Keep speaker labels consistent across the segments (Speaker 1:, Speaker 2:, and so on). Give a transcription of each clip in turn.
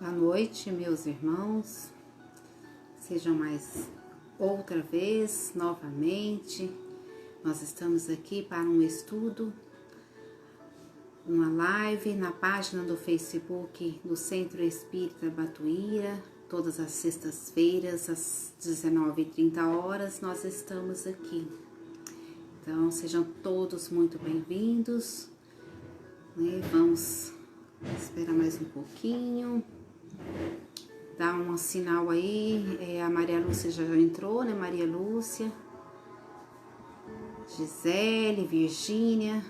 Speaker 1: Boa noite, meus irmãos. Sejam mais outra vez, novamente. Nós estamos aqui para um estudo, uma live na página do Facebook do Centro Espírita Batuíra. Todas as sextas-feiras, às 19h30, nós estamos aqui. Então, sejam todos muito bem-vindos. Vamos esperar mais um pouquinho. Dá um sinal aí. A Maria Lúcia já entrou, né? Maria Lúcia, Gisele, Virgínia.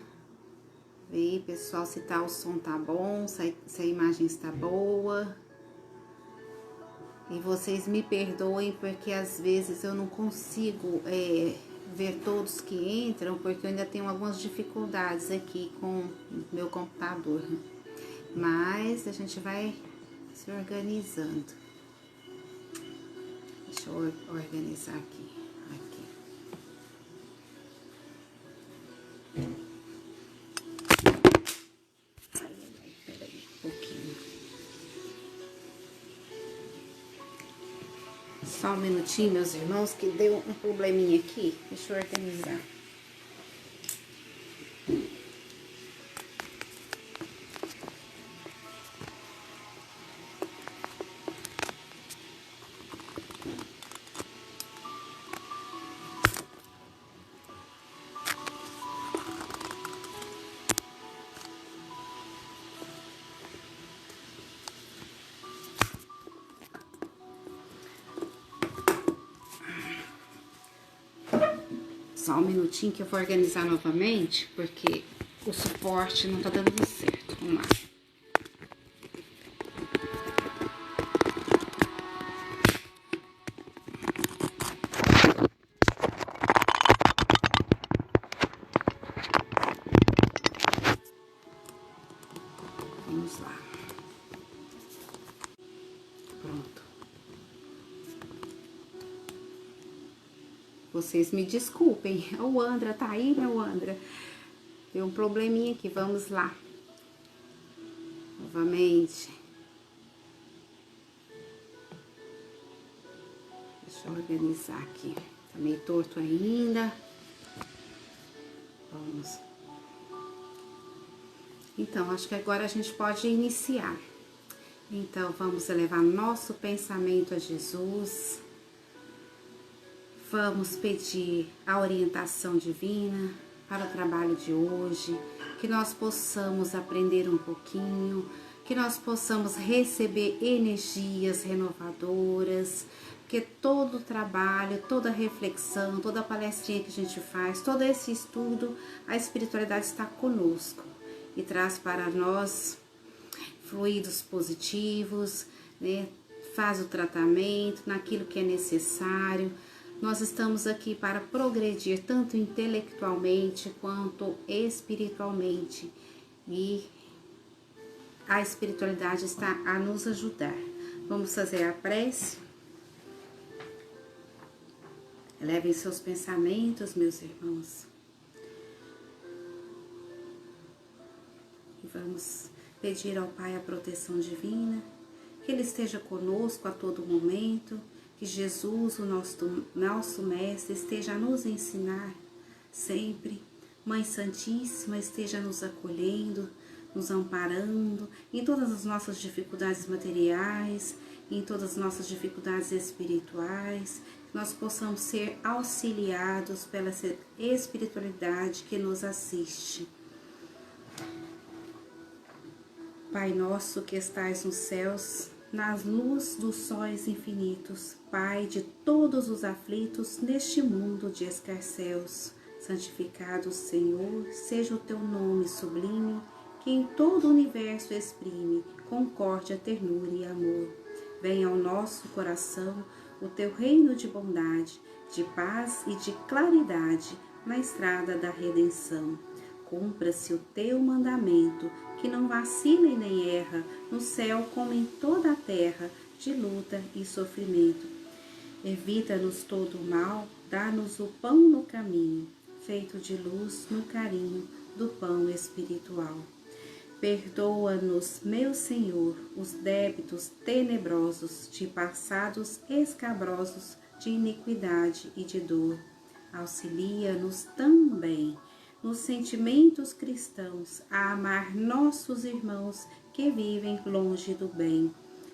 Speaker 1: Vê aí, pessoal, se o som tá bom, se a imagem está boa. E vocês me perdoem porque às vezes eu não consigo ver todos que entram, porque eu ainda tenho algumas dificuldades aqui com o meu computador. Mas a gente vai se organizando. Deixa eu organizar aqui. Peraí, um pouquinho. Só um minutinho, meus irmãos, que deu um probleminha aqui. Deixa eu organizar. Só um minutinho que eu vou organizar novamente, porque o suporte não tá dando certo. Vamos lá. Vamos lá. Pronto. Vocês me desculpem. O Andra tá aí, meu Andra? Deu um probleminha aqui. Vamos lá. Novamente. Deixa eu organizar aqui. Tá meio torto ainda. Vamos. Então, acho que agora a gente pode iniciar. Então, vamos elevar nosso pensamento a Jesus. Vamos pedir a orientação divina para o trabalho de hoje, que nós possamos aprender um pouquinho, que nós possamos receber energias renovadoras, porque todo o trabalho, toda a reflexão, toda a palestrinha que a gente faz, todo esse estudo, a espiritualidade está conosco e traz para nós fluidos positivos, né? Faz o tratamento naquilo que é necessário. Nós estamos aqui para progredir tanto intelectualmente quanto espiritualmente, e a espiritualidade está a nos ajudar. Vamos fazer a prece? Elevem seus pensamentos, meus irmãos, e vamos pedir ao Pai a proteção divina, que Ele esteja conosco a todo momento, que Jesus, o nosso Mestre, esteja a nos ensinar sempre. Mãe Santíssima, esteja nos acolhendo, nos amparando em todas as nossas dificuldades materiais, em todas as nossas dificuldades espirituais, que nós possamos ser auxiliados pela espiritualidade que nos assiste. Pai nosso que estais nos céus, nas luz dos sóis infinitos, Pai de todos os aflitos neste mundo de escarcéus, santificado Senhor, seja o teu nome sublime, que em todo o universo exprime concórdia, ternura e amor. Venha ao nosso coração o teu reino de bondade, de paz e de claridade na estrada da redenção. Cumpra-se o teu mandamento, que não vacila e nem erra, no céu como em toda a terra, de luta e sofrimento. Evita-nos todo o mal, dá-nos o pão no caminho, feito de luz no carinho do pão espiritual. Perdoa-nos, meu Senhor, os débitos tenebrosos de passados escabrosos de iniquidade e de dor. Auxilia-nos também nos sentimentos cristãos a amar nossos irmãos que vivem longe do bem.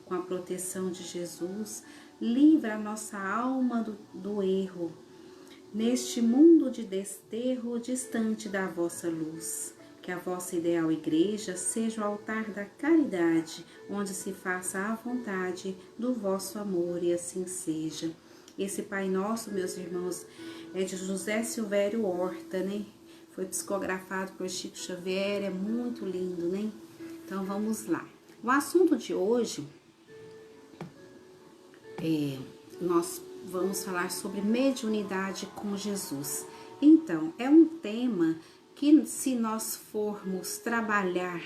Speaker 1: Com a proteção de Jesus, livra a nossa alma do erro, neste mundo de desterro distante da vossa luz. Que a vossa ideal igreja seja o altar da caridade, onde se faça a vontade do vosso amor, e assim seja. Esse Pai Nosso, meus irmãos, é de José Silvério Horta, né? Foi psicografado por Chico Xavier, é muito lindo, né? Então vamos lá. O assunto de hoje nós vamos falar sobre mediunidade com Jesus. Então, é um tema que, se nós formos trabalhar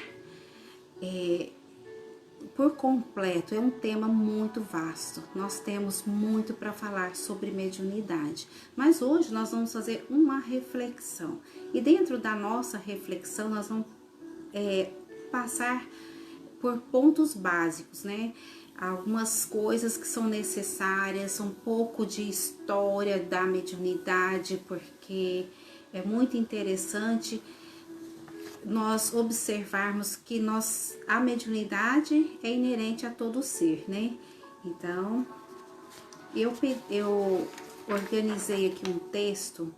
Speaker 1: por completo, é um tema muito vasto. Nós temos muito para falar sobre mediunidade, mas hoje nós vamos fazer uma reflexão. E dentro da nossa reflexão, nós vamos passar por pontos básicos, né? Algumas coisas que são necessárias, um pouco de história da mediunidade, porque é muito interessante nós observarmos que a mediunidade é inerente a todo ser, né? Então, eu organizei aqui um texto,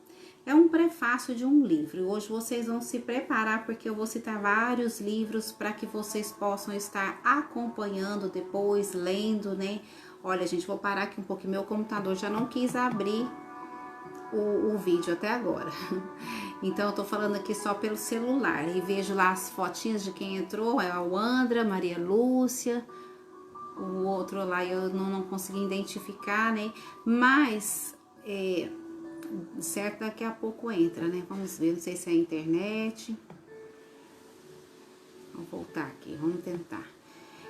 Speaker 1: é um prefácio de um livro. Hoje vocês vão se preparar, porque eu vou citar vários livros para que vocês possam estar acompanhando depois, lendo, né? Olha, gente, vou parar aqui um pouquinho, meu computador já não quis abrir o vídeo até agora. Então eu tô falando aqui só pelo celular e vejo lá as fotinhas de quem entrou, é a Wandra, Maria Lúcia, o outro lá eu não consegui identificar, né? Mas certo, daqui a pouco entra, né? Vamos ver, não sei se é a internet. Vamos voltar aqui, vamos tentar.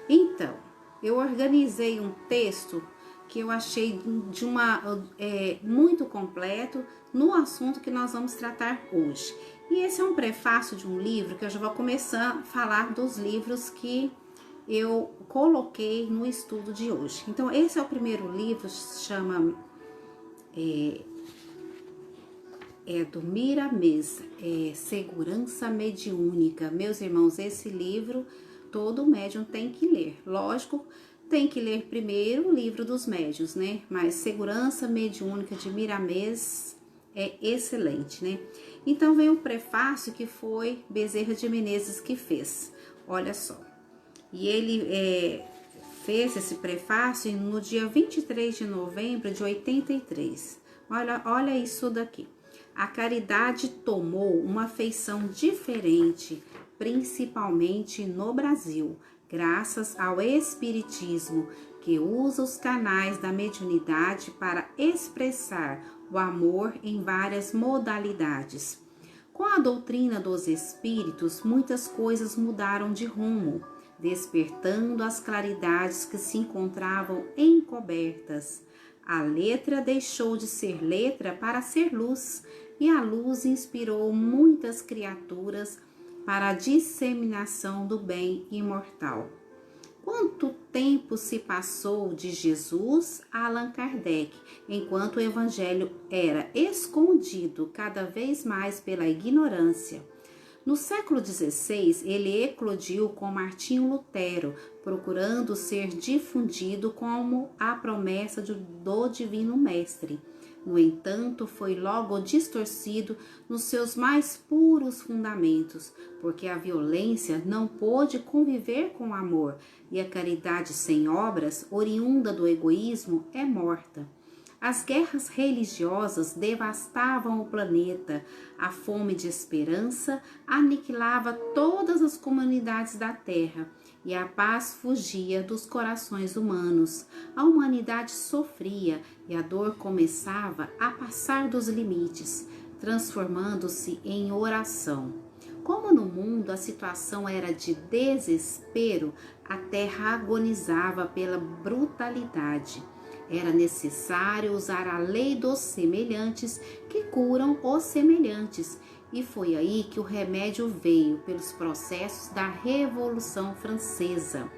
Speaker 1: Então, eu organizei um texto que eu achei muito completo no assunto que nós vamos tratar hoje. E esse é um prefácio de um livro que eu já vou começar a falar dos livros que eu coloquei no estudo de hoje. Então, esse é o primeiro livro, se chama do Miramês, Segurança Mediúnica. Meus irmãos, esse livro todo médium tem que ler. Lógico, tem que ler primeiro o livro dos médiuns, né? Mas Segurança Mediúnica de Miramês é excelente, né? Então veio o prefácio que foi Bezerra de Menezes que fez. Olha só. E ele fez esse prefácio no dia 23 de novembro de 83. Olha isso daqui. A caridade tomou uma feição diferente, principalmente no Brasil, graças ao Espiritismo, que usa os canais da mediunidade para expressar o amor em várias modalidades. Com a doutrina dos Espíritos, muitas coisas mudaram de rumo, despertando as claridades que se encontravam encobertas. A letra deixou de ser letra para ser luz, e a luz inspirou muitas criaturas para a disseminação do bem imortal. Quanto tempo se passou de Jesus a Allan Kardec, enquanto o evangelho era escondido cada vez mais pela ignorância? No século XVI, ele eclodiu com Martinho Lutero, procurando ser difundido como a promessa do Divino Mestre. No entanto, foi logo distorcido nos seus mais puros fundamentos, porque a violência não pôde conviver com o amor, e a caridade sem obras, oriunda do egoísmo, é morta. As guerras religiosas devastavam o planeta, a fome de esperança aniquilava todas as comunidades da Terra e a paz fugia dos corações humanos. A humanidade sofria e a dor começava a passar dos limites, transformando-se em oração. Como no mundo a situação era de desespero, a Terra agonizava pela brutalidade. Era necessário usar a lei dos semelhantes que curam os semelhantes E foi aí que o remédio veio pelos processos da Revolução Francesa.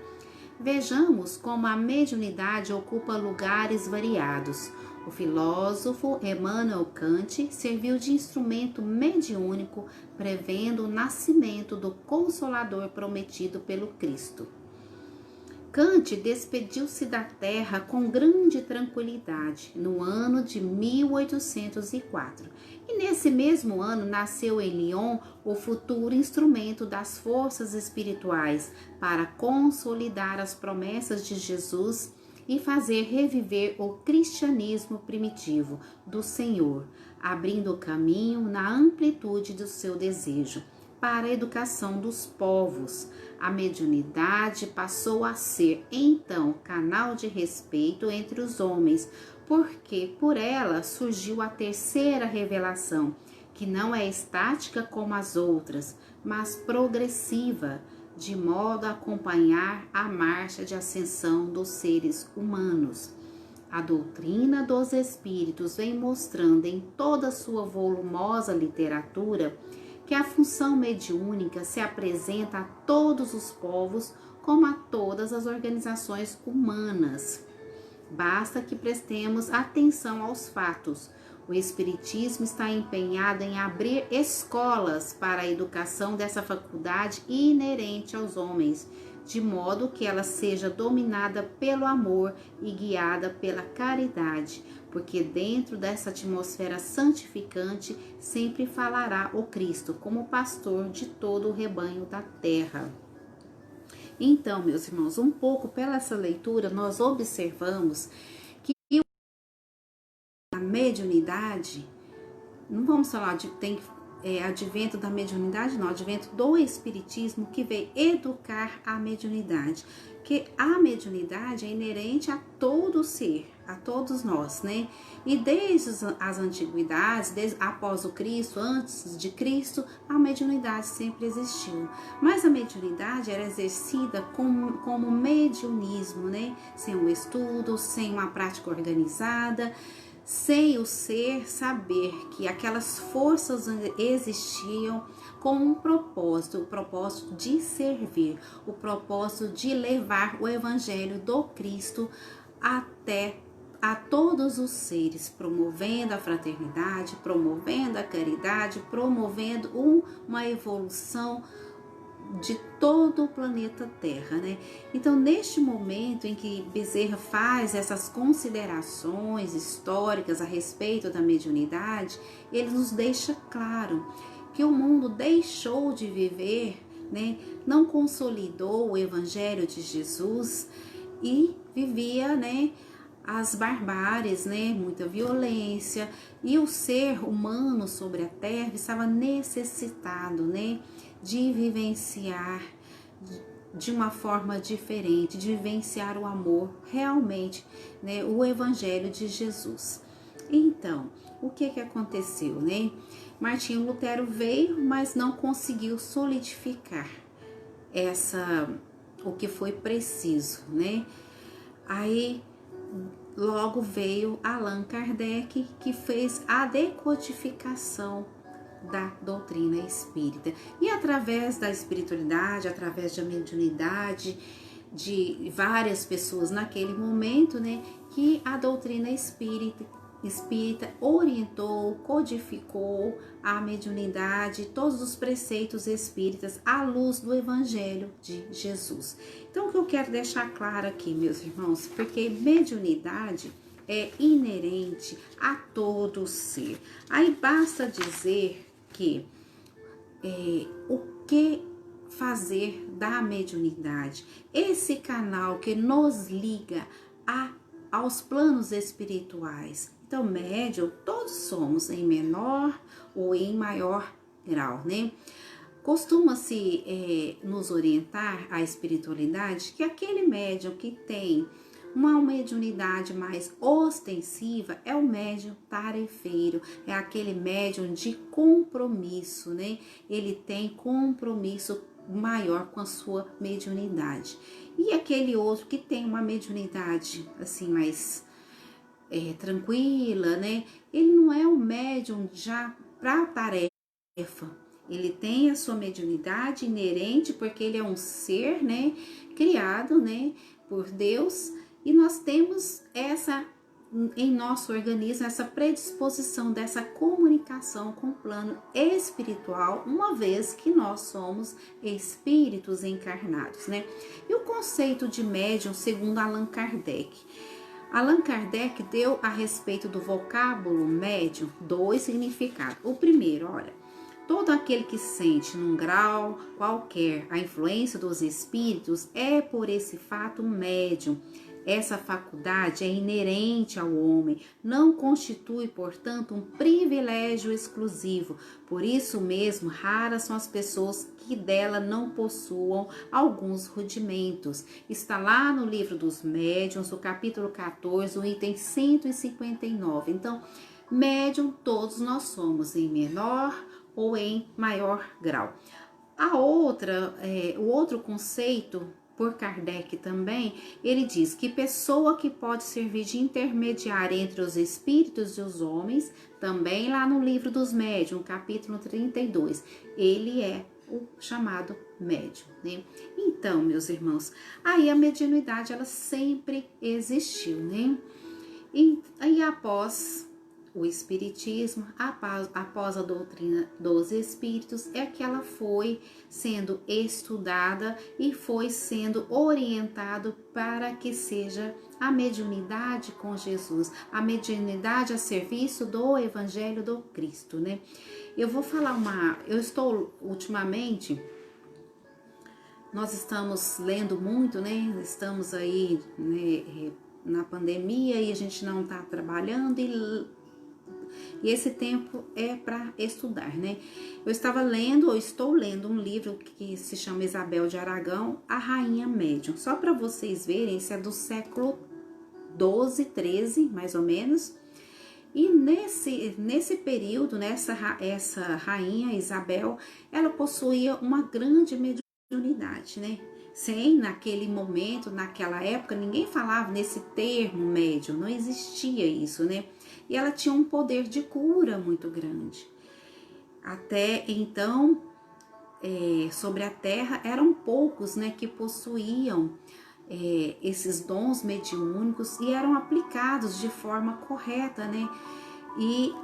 Speaker 1: Vejamos como a mediunidade ocupa lugares variados. O filósofo Immanuel Kant serviu de instrumento mediúnico, prevendo o nascimento do Consolador prometido pelo Cristo. Kant despediu-se da Terra com grande tranquilidade no ano de 1804. E nesse mesmo ano nasceu em Lyon o futuro instrumento das forças espirituais para consolidar as promessas de Jesus e fazer reviver o cristianismo primitivo do Senhor, abrindo o caminho na amplitude do seu desejo para a educação dos povos. A mediunidade passou a ser, então, canal de respeito entre os homens, porque por ela surgiu a terceira revelação, que não é estática como as outras, mas progressiva, de modo a acompanhar a marcha de ascensão dos seres humanos. A doutrina dos espíritos vem mostrando em toda sua volumosa literatura que a função mediúnica se apresenta a todos os povos como a todas as organizações humanas. Basta que prestemos atenção aos fatos. O Espiritismo está empenhado em abrir escolas para a educação dessa faculdade inerente aos homens, de modo que ela seja dominada pelo amor e guiada pela caridade, porque dentro dessa atmosfera santificante sempre falará o Cristo como pastor de todo o rebanho da terra. Então, meus irmãos, um pouco pela essa leitura, nós observamos que a mediunidade, não vamos falar de advento da mediunidade, não, advento do espiritismo que veio educar a mediunidade, que a mediunidade é inerente a todo ser, a todos nós, né? E desde as antiguidades, após o Cristo, antes de Cristo, a mediunidade sempre existiu. Mas a mediunidade era exercida como mediunismo, né? Sem um estudo, sem uma prática organizada, sem o ser saber que aquelas forças existiam com um propósito, o propósito de servir, o propósito de levar o evangelho do Cristo até a todos os seres, promovendo a fraternidade, promovendo a caridade, promovendo uma evolução de todo o planeta Terra, né? Então, neste momento em que Bezerra faz essas considerações históricas a respeito da mediunidade, ele nos deixa claro que o mundo deixou de viver, né? Não consolidou o Evangelho de Jesus e vivia, né? As barbáries, né? Muita violência, e o ser humano sobre a Terra estava necessitado, né? De vivenciar de uma forma diferente, de vivenciar o amor realmente, né, o evangelho de Jesus. Então, o que aconteceu, né? Martinho Lutero veio, mas não conseguiu solidificar o que foi preciso, né? Aí logo veio Allan Kardec, que fez a decodificação da doutrina espírita. E através da espiritualidade, através da mediunidade de várias pessoas naquele momento, né, que a doutrina espírita orientou, codificou a mediunidade, todos os preceitos espíritas à luz do Evangelho de Jesus. Então, o que eu quero deixar claro aqui, meus irmãos, porque mediunidade é inerente a todo ser. Aí basta dizer que o que fazer da mediunidade, esse canal que nos liga aos planos espirituais. Então, médium, todos somos em menor ou em maior grau, né? Costuma-se nos orientar a espiritualidade que aquele médium que tem uma mediunidade mais ostensiva é o médium tarefeiro, é aquele médium de compromisso, né? Ele tem compromisso maior com a sua mediunidade. E aquele outro que tem uma mediunidade assim mais tranquila, né? Ele não é um médium já para tarefa, Ele tem a sua mediunidade inerente porque ele é um ser, né, criado, né, por Deus, e nós temos essa em nosso organismo essa predisposição dessa comunicação com o plano espiritual, uma vez que nós somos espíritos encarnados, né? E o conceito de médium, segundo Allan Kardec. Allan Kardec deu a respeito do vocábulo médium 2 significados. O primeiro, olha, todo aquele que sente num grau qualquer a influência dos espíritos é por esse fato um médium. Essa faculdade é inerente ao homem, não constitui, portanto, um privilégio exclusivo. Por isso mesmo, raras são as pessoas que dela não possuam alguns rudimentos. Está lá no livro dos médiuns, o capítulo 14, o item 159. Então, médium todos nós somos, em menor ou em maior grau. O outro conceito, por Kardec também, ele diz que pessoa que pode servir de intermediária entre os espíritos e os homens, também lá no livro dos médiuns, capítulo 32, ele é o chamado médium, né? Então, meus irmãos, aí a mediunidade, ela sempre existiu, né? E aí após o espiritismo, após a doutrina dos espíritos, é que ela foi sendo estudada e foi sendo orientado para que seja a mediunidade com Jesus, a mediunidade a serviço do Evangelho do Cristo, né? Eu vou falar eu estou ultimamente, nós estamos lendo muito, né? Estamos aí, né, na pandemia e a gente não está trabalhando e esse tempo é para estudar, né? Eu estou lendo um livro que se chama Isabel de Aragão, A Rainha Médium. Só para vocês verem, isso é do século 12, 13, mais ou menos. E nesse período, essa rainha Isabel, ela possuía uma grande mediunidade, né? Sem, naquele momento, naquela época, ninguém falava nesse termo médium, não existia isso, né? E ela tinha um poder de cura muito grande. Até então, sobre a Terra, eram poucos, né, que possuíam esses dons mediúnicos e eram aplicados de forma correta, né? E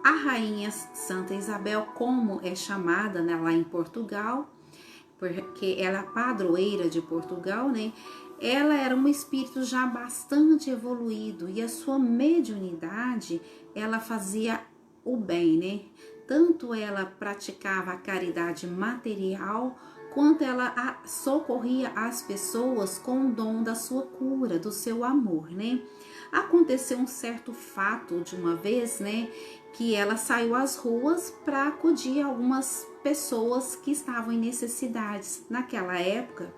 Speaker 1: a rainha Santa Isabel, como é chamada, né, lá em Portugal, porque ela é a padroeira de Portugal, né? Ela era um espírito já bastante evoluído e a sua mediunidade, ela fazia o bem, né? Tanto ela praticava a caridade material, quanto ela socorria as pessoas com o dom da sua cura, do seu amor, né? Aconteceu um certo fato de uma vez, né, que ela saiu às ruas para acudir algumas pessoas que estavam em necessidades. Naquela época,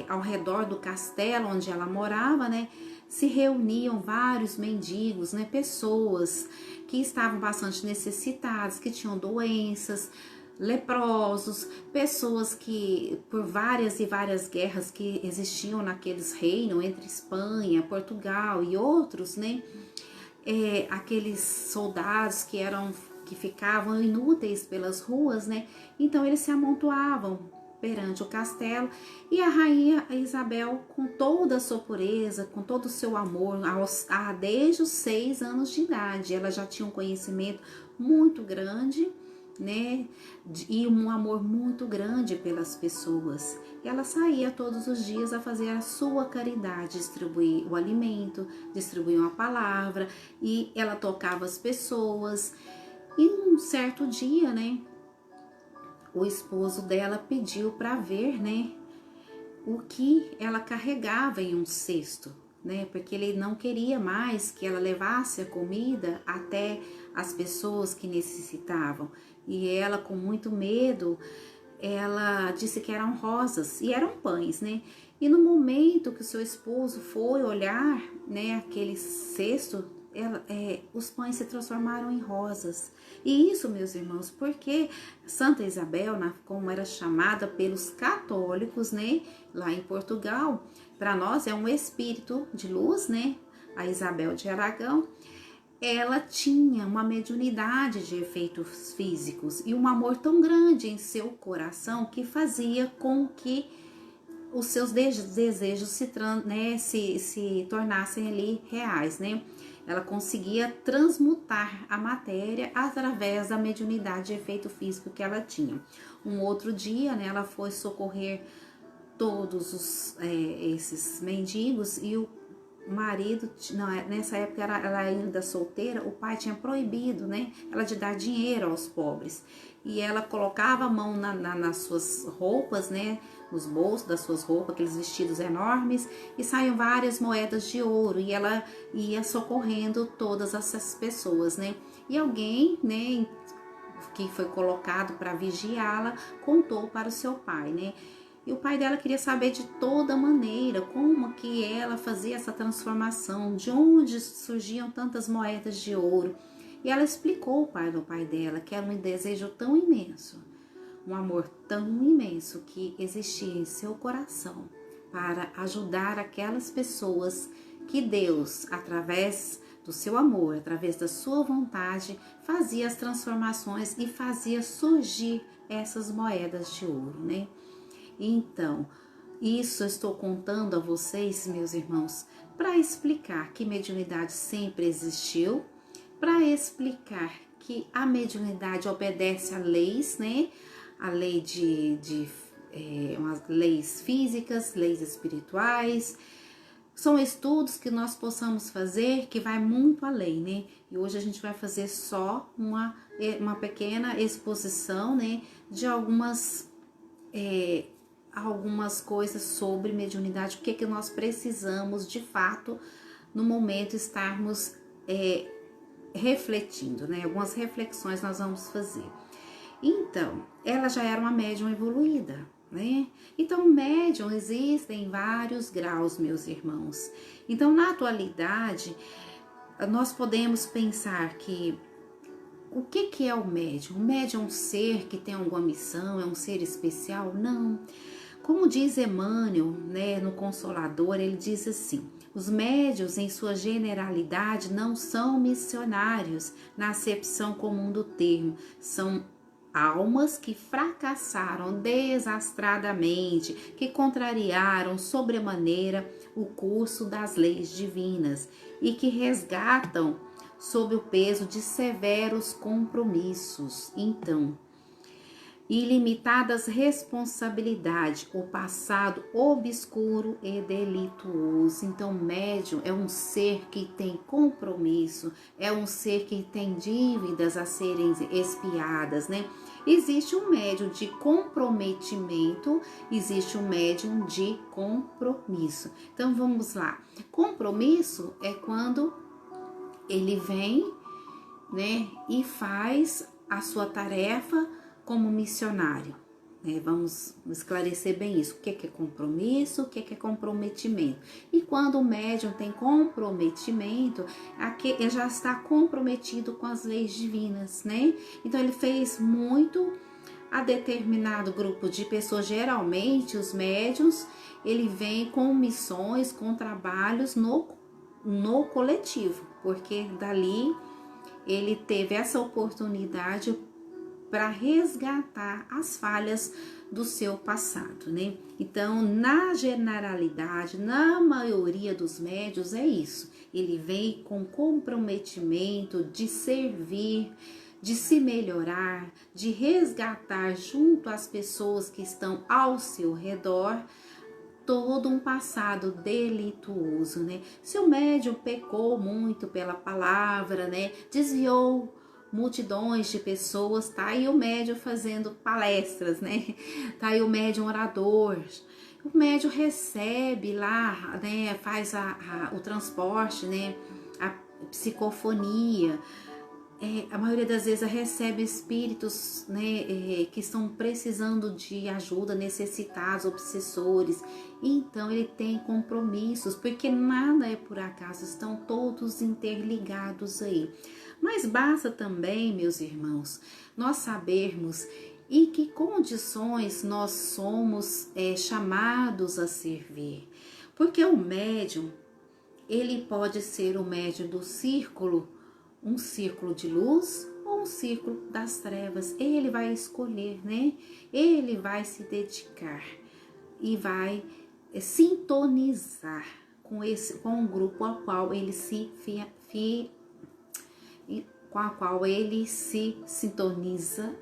Speaker 1: ao redor do castelo onde ela morava, né, se reuniam vários mendigos, né, pessoas que estavam bastante necessitadas, que tinham doenças, leprosos, pessoas que por várias e várias guerras que existiam naqueles reinos entre Espanha, Portugal e outros, né, aqueles soldados que ficavam inúteis pelas ruas, né, então eles se amontoavam perante o castelo e a rainha Isabel, com toda a sua pureza, com todo o seu amor, desde os 6 anos de idade, ela já tinha um conhecimento muito grande, né, e um amor muito grande pelas pessoas. E ela saía todos os dias a fazer a sua caridade, distribuir o alimento, distribuir uma palavra, e ela tocava as pessoas. E um certo dia, né, o esposo dela pediu para ver, né, o que ela carregava em um cesto, né, porque ele não queria mais que ela levasse a comida até as pessoas que necessitavam. E ela, com muito medo, ela disse que eram rosas e eram pães, né? E no momento que o seu esposo foi olhar, né, aquele cesto, os pães se transformaram em rosas. E isso, meus irmãos, porque Santa Isabel, como era chamada pelos católicos, né, lá em Portugal, para nós é um espírito de luz, né, a Isabel de Aragão. ela tinha uma mediunidade de efeitos físicos e um amor tão grande em seu coração que fazia com que os seus desejos se tornassem ali reais, né? Ela conseguia transmutar a matéria através da mediunidade de efeito físico que ela tinha. Um outro dia, né, ela foi socorrer todos esses mendigos e o marido, nessa época ela ainda solteira, o pai tinha proibido, né, ela de dar dinheiro aos pobres. E ela colocava a mão nas suas roupas, né, nos bolsos das suas roupas, aqueles vestidos enormes, e saíam várias moedas de ouro, e ela ia socorrendo todas essas pessoas, né. E alguém, né, que foi colocado para vigiá-la, contou para o seu pai, né. E o pai dela queria saber de toda maneira como que ela fazia essa transformação, de onde surgiam tantas moedas de ouro. E ela explicou para o pai dela que era um desejo tão imenso, um amor tão imenso que existia em seu coração para ajudar aquelas pessoas que Deus, através do seu amor, através da sua vontade, fazia as transformações e fazia surgir essas moedas de ouro, né? Então, isso eu estou contando a vocês, meus irmãos, para explicar que mediunidade sempre existiu, para explicar que a mediunidade obedece a leis, né? A lei umas leis físicas, leis espirituais. São estudos que nós possamos fazer que vai muito além, né? E hoje a gente vai fazer só uma pequena exposição, né? De algumas coisas sobre mediunidade, o que nós precisamos de fato no momento estarmos refletindo, né? Algumas reflexões nós vamos fazer. Então, ela já era uma médium evoluída, né? Então, médium existem vários graus, meus irmãos. Então, na atualidade, nós podemos pensar que o que é o médium? O médium é um ser que tem alguma missão, é um ser especial? Não. Como diz Emmanuel, né, no Consolador, ele diz assim: os médiuns, em sua generalidade, não são missionários na acepção comum do termo, são almas que fracassaram desastradamente, que contrariaram sobremaneira o curso das leis divinas e que resgatam sob o peso de severos compromissos. Então, ilimitadas responsabilidades, o passado obscuro e delituoso. Então, médium é um ser que tem compromisso, é um ser que tem dívidas a serem expiadas, né? Existe um médium de comprometimento, existe um médium de compromisso. Então, vamos lá. Compromisso é quando ele vem, né, e faz a sua tarefa como missionário, né? Vamos esclarecer bem isso. O que é compromisso, o que é comprometimento. E quando o médium tem comprometimento, ele já está comprometido com as leis divinas, né? Então ele fez muito a determinado grupo de pessoas, geralmente os médiuns, ele vem com missões, com trabalhos no coletivo, porque dali ele teve essa oportunidade para resgatar as falhas do seu passado, né? Então, na generalidade, na maioria dos médiuns é isso. Ele vem com comprometimento de servir, de se melhorar, de resgatar junto às pessoas que estão ao seu redor todo um passado delituoso, né? Se o médium pecou muito pela palavra, né? Desviou multidões de pessoas, tá aí o médium fazendo palestras, né? Tá aí o médium orador. O médium recebe lá, né? Faz o transporte, né? A psicofonia. A maioria das vezes recebe espíritos, né, que estão precisando de ajuda, necessitados, obsessores. Então ele tem compromissos, porque nada é por acaso, estão todos interligados aí. Mas basta também, meus irmãos, nós sabermos em que condições nós somos chamados a servir. Porque o médium, ele pode ser o médium do círculo um círculo de luz ou um círculo das trevas. Ele vai escolher, né? Ele vai se dedicar e vai sintonizar com o grupo ao qual ele com a qual ele se sintoniza.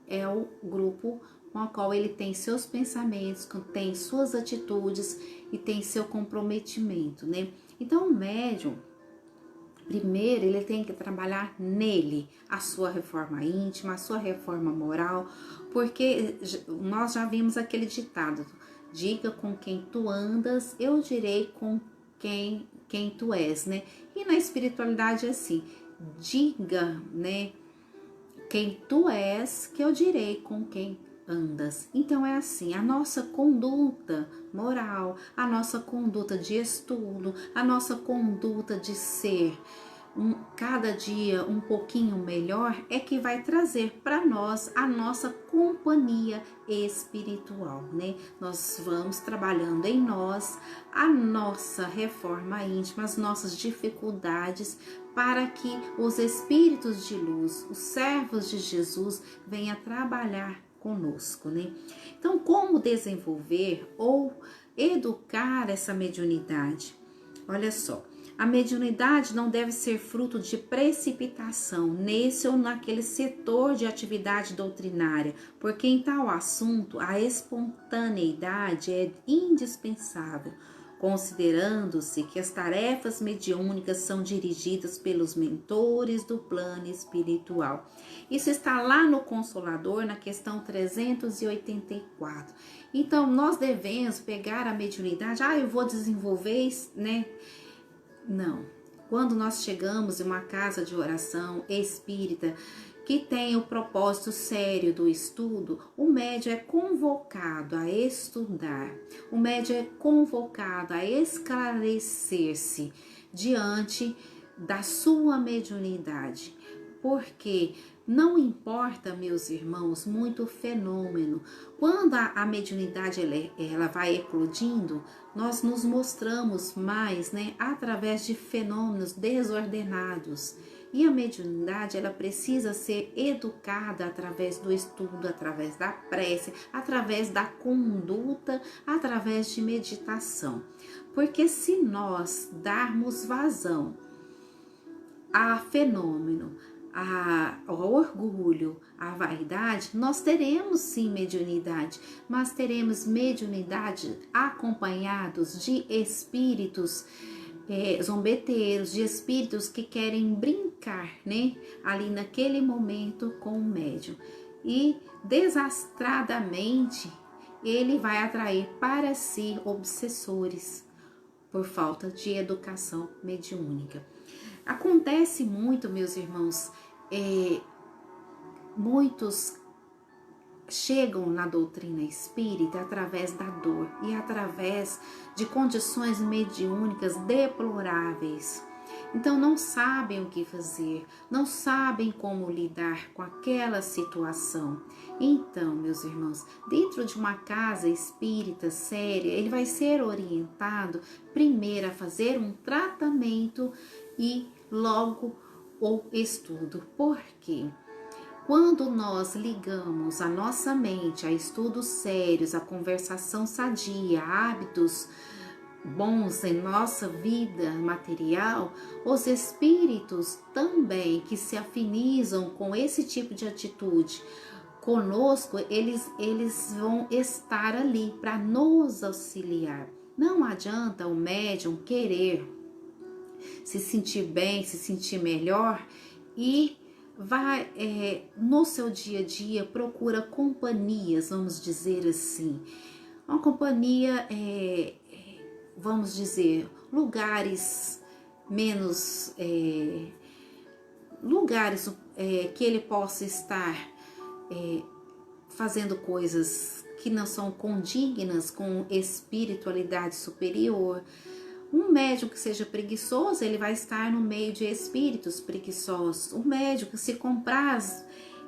Speaker 1: É o grupo com o qual ele tem seus pensamentos, tem suas atitudes e tem seu comprometimento, né? Então o médium, primeiro, ele tem que trabalhar nele a sua reforma íntima, a sua reforma moral, porque nós já vimos aquele ditado: diga com quem tu andas, eu direi com quem tu és, né? E na espiritualidade é assim: diga, né, quem tu és, que eu direi com quem andas. Então é assim, a nossa conduta moral, a nossa conduta de estudo, a nossa conduta de ser cada dia um pouquinho melhor é que vai trazer para nós a nossa companhia espiritual, né? Nós vamos trabalhando em nós a nossa reforma íntima, as nossas dificuldades, para que os espíritos de luz, os servos de Jesus, venham trabalhar conosco, né? Então, como desenvolver ou educar essa mediunidade? Olha só, a mediunidade não deve ser fruto de precipitação nesse ou naquele setor de atividade doutrinária, porque em tal assunto a espontaneidade é indispensável, considerando-se que as tarefas mediúnicas são dirigidas pelos mentores do plano espiritual. Isso está lá no Consolador, na questão 384. Então, nós devemos pegar a mediunidade, eu vou desenvolver, né? Não. Quando nós chegamos em uma casa de oração espírita que tem o propósito sério do estudo, o médium é convocado a estudar, o médium é convocado a esclarecer-se diante da sua mediunidade, porque não importa, meus irmãos, muito o fenômeno. Quando a mediunidade ela vai eclodindo, nós nos mostramos mais, né, através de fenômenos desordenados. E a mediunidade, ela precisa ser educada através do estudo, através da prece, através da conduta, através de meditação. Porque se nós darmos vazão a fenômeno, ao orgulho, à vaidade, nós teremos sim mediunidade, mas teremos mediunidade acompanhados de espíritos zombeteiros, de espíritos que querem brincar, né, ali naquele momento com o médium, e desastradamente ele vai atrair para si obsessores por falta de educação mediúnica. Acontece muito, meus irmãos, muitos chegam na doutrina espírita através da dor e através de condições mediúnicas deploráveis. Então não sabem o que fazer, não sabem como lidar com aquela situação. Então, meus irmãos, dentro de uma casa espírita séria, ele vai ser orientado primeiro a fazer um tratamento e logo o estudo. Por quê? Quando nós ligamos a nossa mente a estudos sérios, a conversação sadia, a hábitos bons em nossa vida material, os espíritos também que se afinizam com esse tipo de atitude conosco, eles vão estar ali para nos auxiliar. Não adianta o médium querer se sentir bem, se sentir melhor e vai no seu dia a dia procura companhias, vamos dizer assim, uma companhia, vamos dizer, lugares menos, lugares que ele possa estar fazendo coisas que não são condignas com espiritualidade superior. Um médium que seja preguiçoso, ele vai estar no meio de espíritos preguiçosos. Um médium que se compraz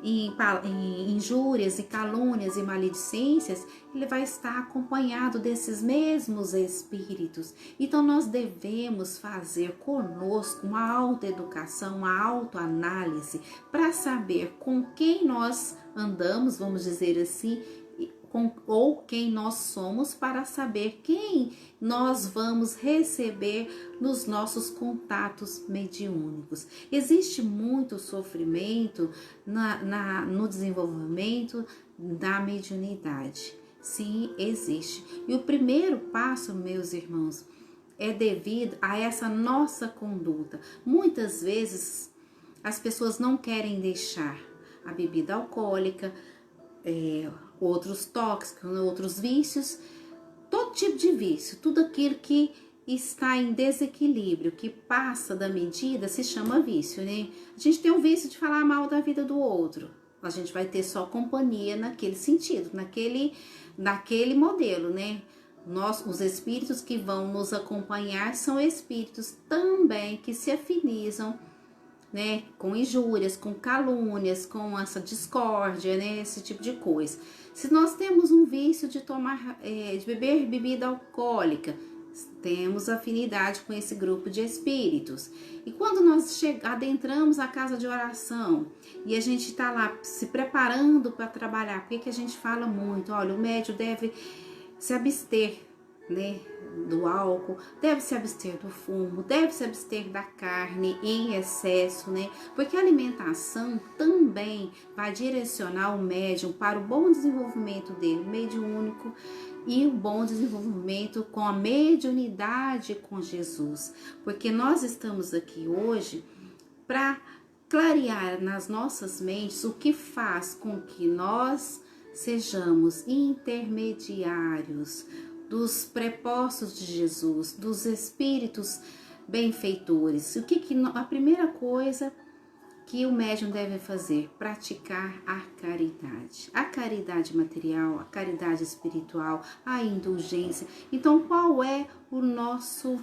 Speaker 1: em injúrias e calúnias e maledicências, ele vai estar acompanhado desses mesmos espíritos. Então nós devemos fazer conosco uma autoeducação, uma autoanálise para saber com quem nós andamos, vamos dizer assim, ou quem nós somos, para saber quem nós vamos receber nos nossos contatos mediúnicos. Existe muito sofrimento no desenvolvimento da mediunidade. Sim, existe. E o primeiro passo, meus irmãos, é devido a essa nossa conduta. Muitas vezes as pessoas não querem deixar a bebida alcoólica, outros tóxicos, outros vícios, todo tipo de vício, tudo aquilo que está em desequilíbrio, que passa da medida, se chama vício, né? A gente tem o vício de falar mal da vida do outro, a gente vai ter só companhia naquele sentido, naquele modelo, né? Os espíritos que vão nos acompanhar são espíritos também que se afinizam, né, com injúrias, com calúnias, com essa discórdia, né, esse tipo de coisa. Se nós temos um vício de de beber bebida alcoólica, temos afinidade com esse grupo de espíritos. E quando nós adentramos a casa de oração e a gente está lá se preparando para trabalhar, por que a gente fala muito? Olha, o médium deve se abster, né, do álcool, deve se abster do fumo, deve se abster da carne em excesso, né? Porque a alimentação também vai direcionar o médium para o bom desenvolvimento dele, mediúnico, e o bom desenvolvimento com a mediunidade com Jesus. Porque nós estamos aqui hoje para clarear nas nossas mentes o que faz com que nós sejamos intermediários dos prepostos de Jesus, dos espíritos benfeitores. A primeira coisa que o médium deve fazer? Praticar a caridade material, a caridade espiritual, a indulgência. Então, qual é o nosso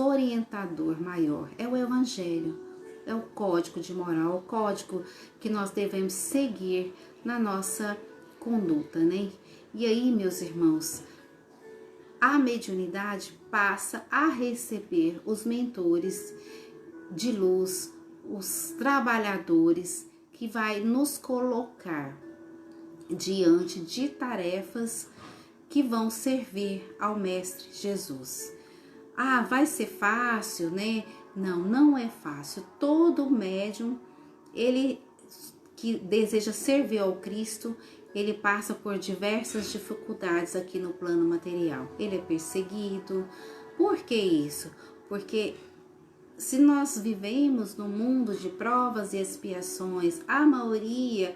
Speaker 1: orientador maior? É o Evangelho, é o código de moral, o código que nós devemos seguir na nossa conduta, né? E aí, meus irmãos, a mediunidade passa a receber os mentores de luz, os trabalhadores, que vai nos colocar diante de tarefas que vão servir ao Mestre Jesus. Ah, vai ser fácil, né? Não, não é fácil. Todo médium, ele que deseja servir ao Cristo, ele passa por diversas dificuldades aqui no plano material. Ele é perseguido. Por que isso? Porque se nós vivemos num mundo de provas e expiações, a maioria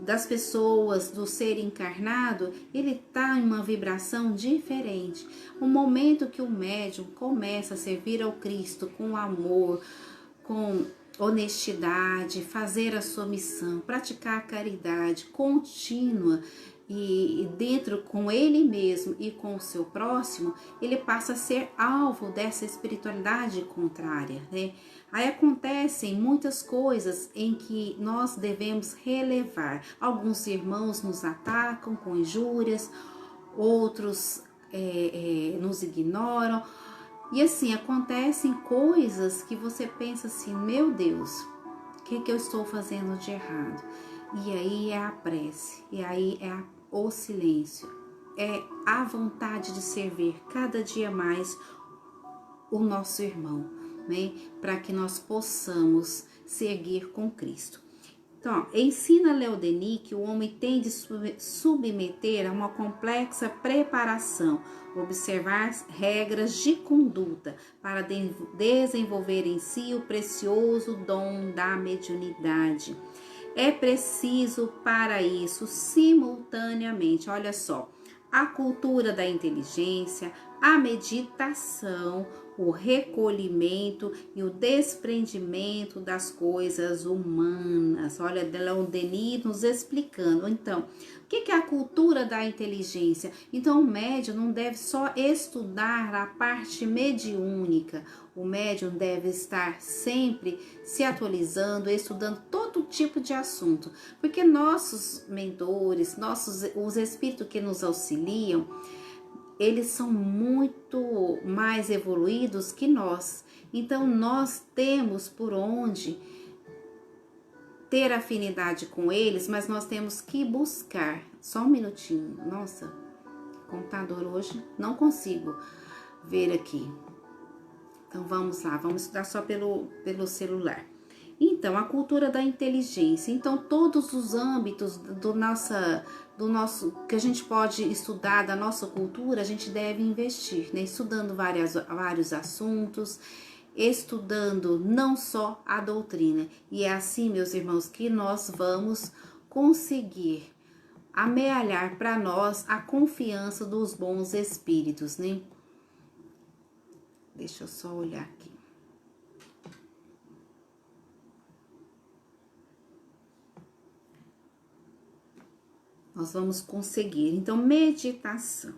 Speaker 1: das pessoas, do ser encarnado, ele está em uma vibração diferente. O momento que o médium começa a servir ao Cristo com amor, com honestidade, fazer a sua missão, praticar a caridade contínua e dentro com ele mesmo e com o seu próximo, ele passa a ser alvo dessa espiritualidade contrária, né? Aí acontecem muitas coisas em que nós devemos relevar. Alguns irmãos nos atacam com injúrias, outros nos ignoram. E assim, acontecem coisas que você pensa assim, meu Deus, o que eu estou fazendo de errado? E aí é a prece, e aí é o silêncio, é a vontade de servir cada dia mais o nosso irmão, né? Para que nós possamos seguir com Cristo. Então, ensina Léo Denis que o homem tem de submeter a uma complexa preparação, observar regras de conduta para desenvolver em si o precioso dom da mediunidade. É preciso para isso simultaneamente, olha só, a cultura da inteligência, a meditação, o recolhimento e o desprendimento das coisas humanas. Olha, Leon Denis nos explicando. Então, o que é a cultura da inteligência? Então, o médium não deve só estudar a parte mediúnica. O médium deve estar sempre se atualizando, estudando todo tipo de assunto, porque nossos mentores, os espíritos que nos auxiliam, eles são muito mais evoluídos que nós. Então, nós temos por onde ter afinidade com eles, mas nós temos que buscar. Só um minutinho. Nossa, computador hoje não consigo ver aqui. Então, vamos lá, vamos estudar só pelo celular. Então, a cultura da inteligência. Então, todos os âmbitos do nosso que a gente pode estudar da nossa cultura, a gente deve investir, né? Estudando vários assuntos, estudando não só a doutrina. E é assim, meus irmãos, que nós vamos conseguir amealhar para nós a confiança dos bons espíritos, né? Deixa eu só olhar aqui. Nós vamos conseguir. Então, meditação.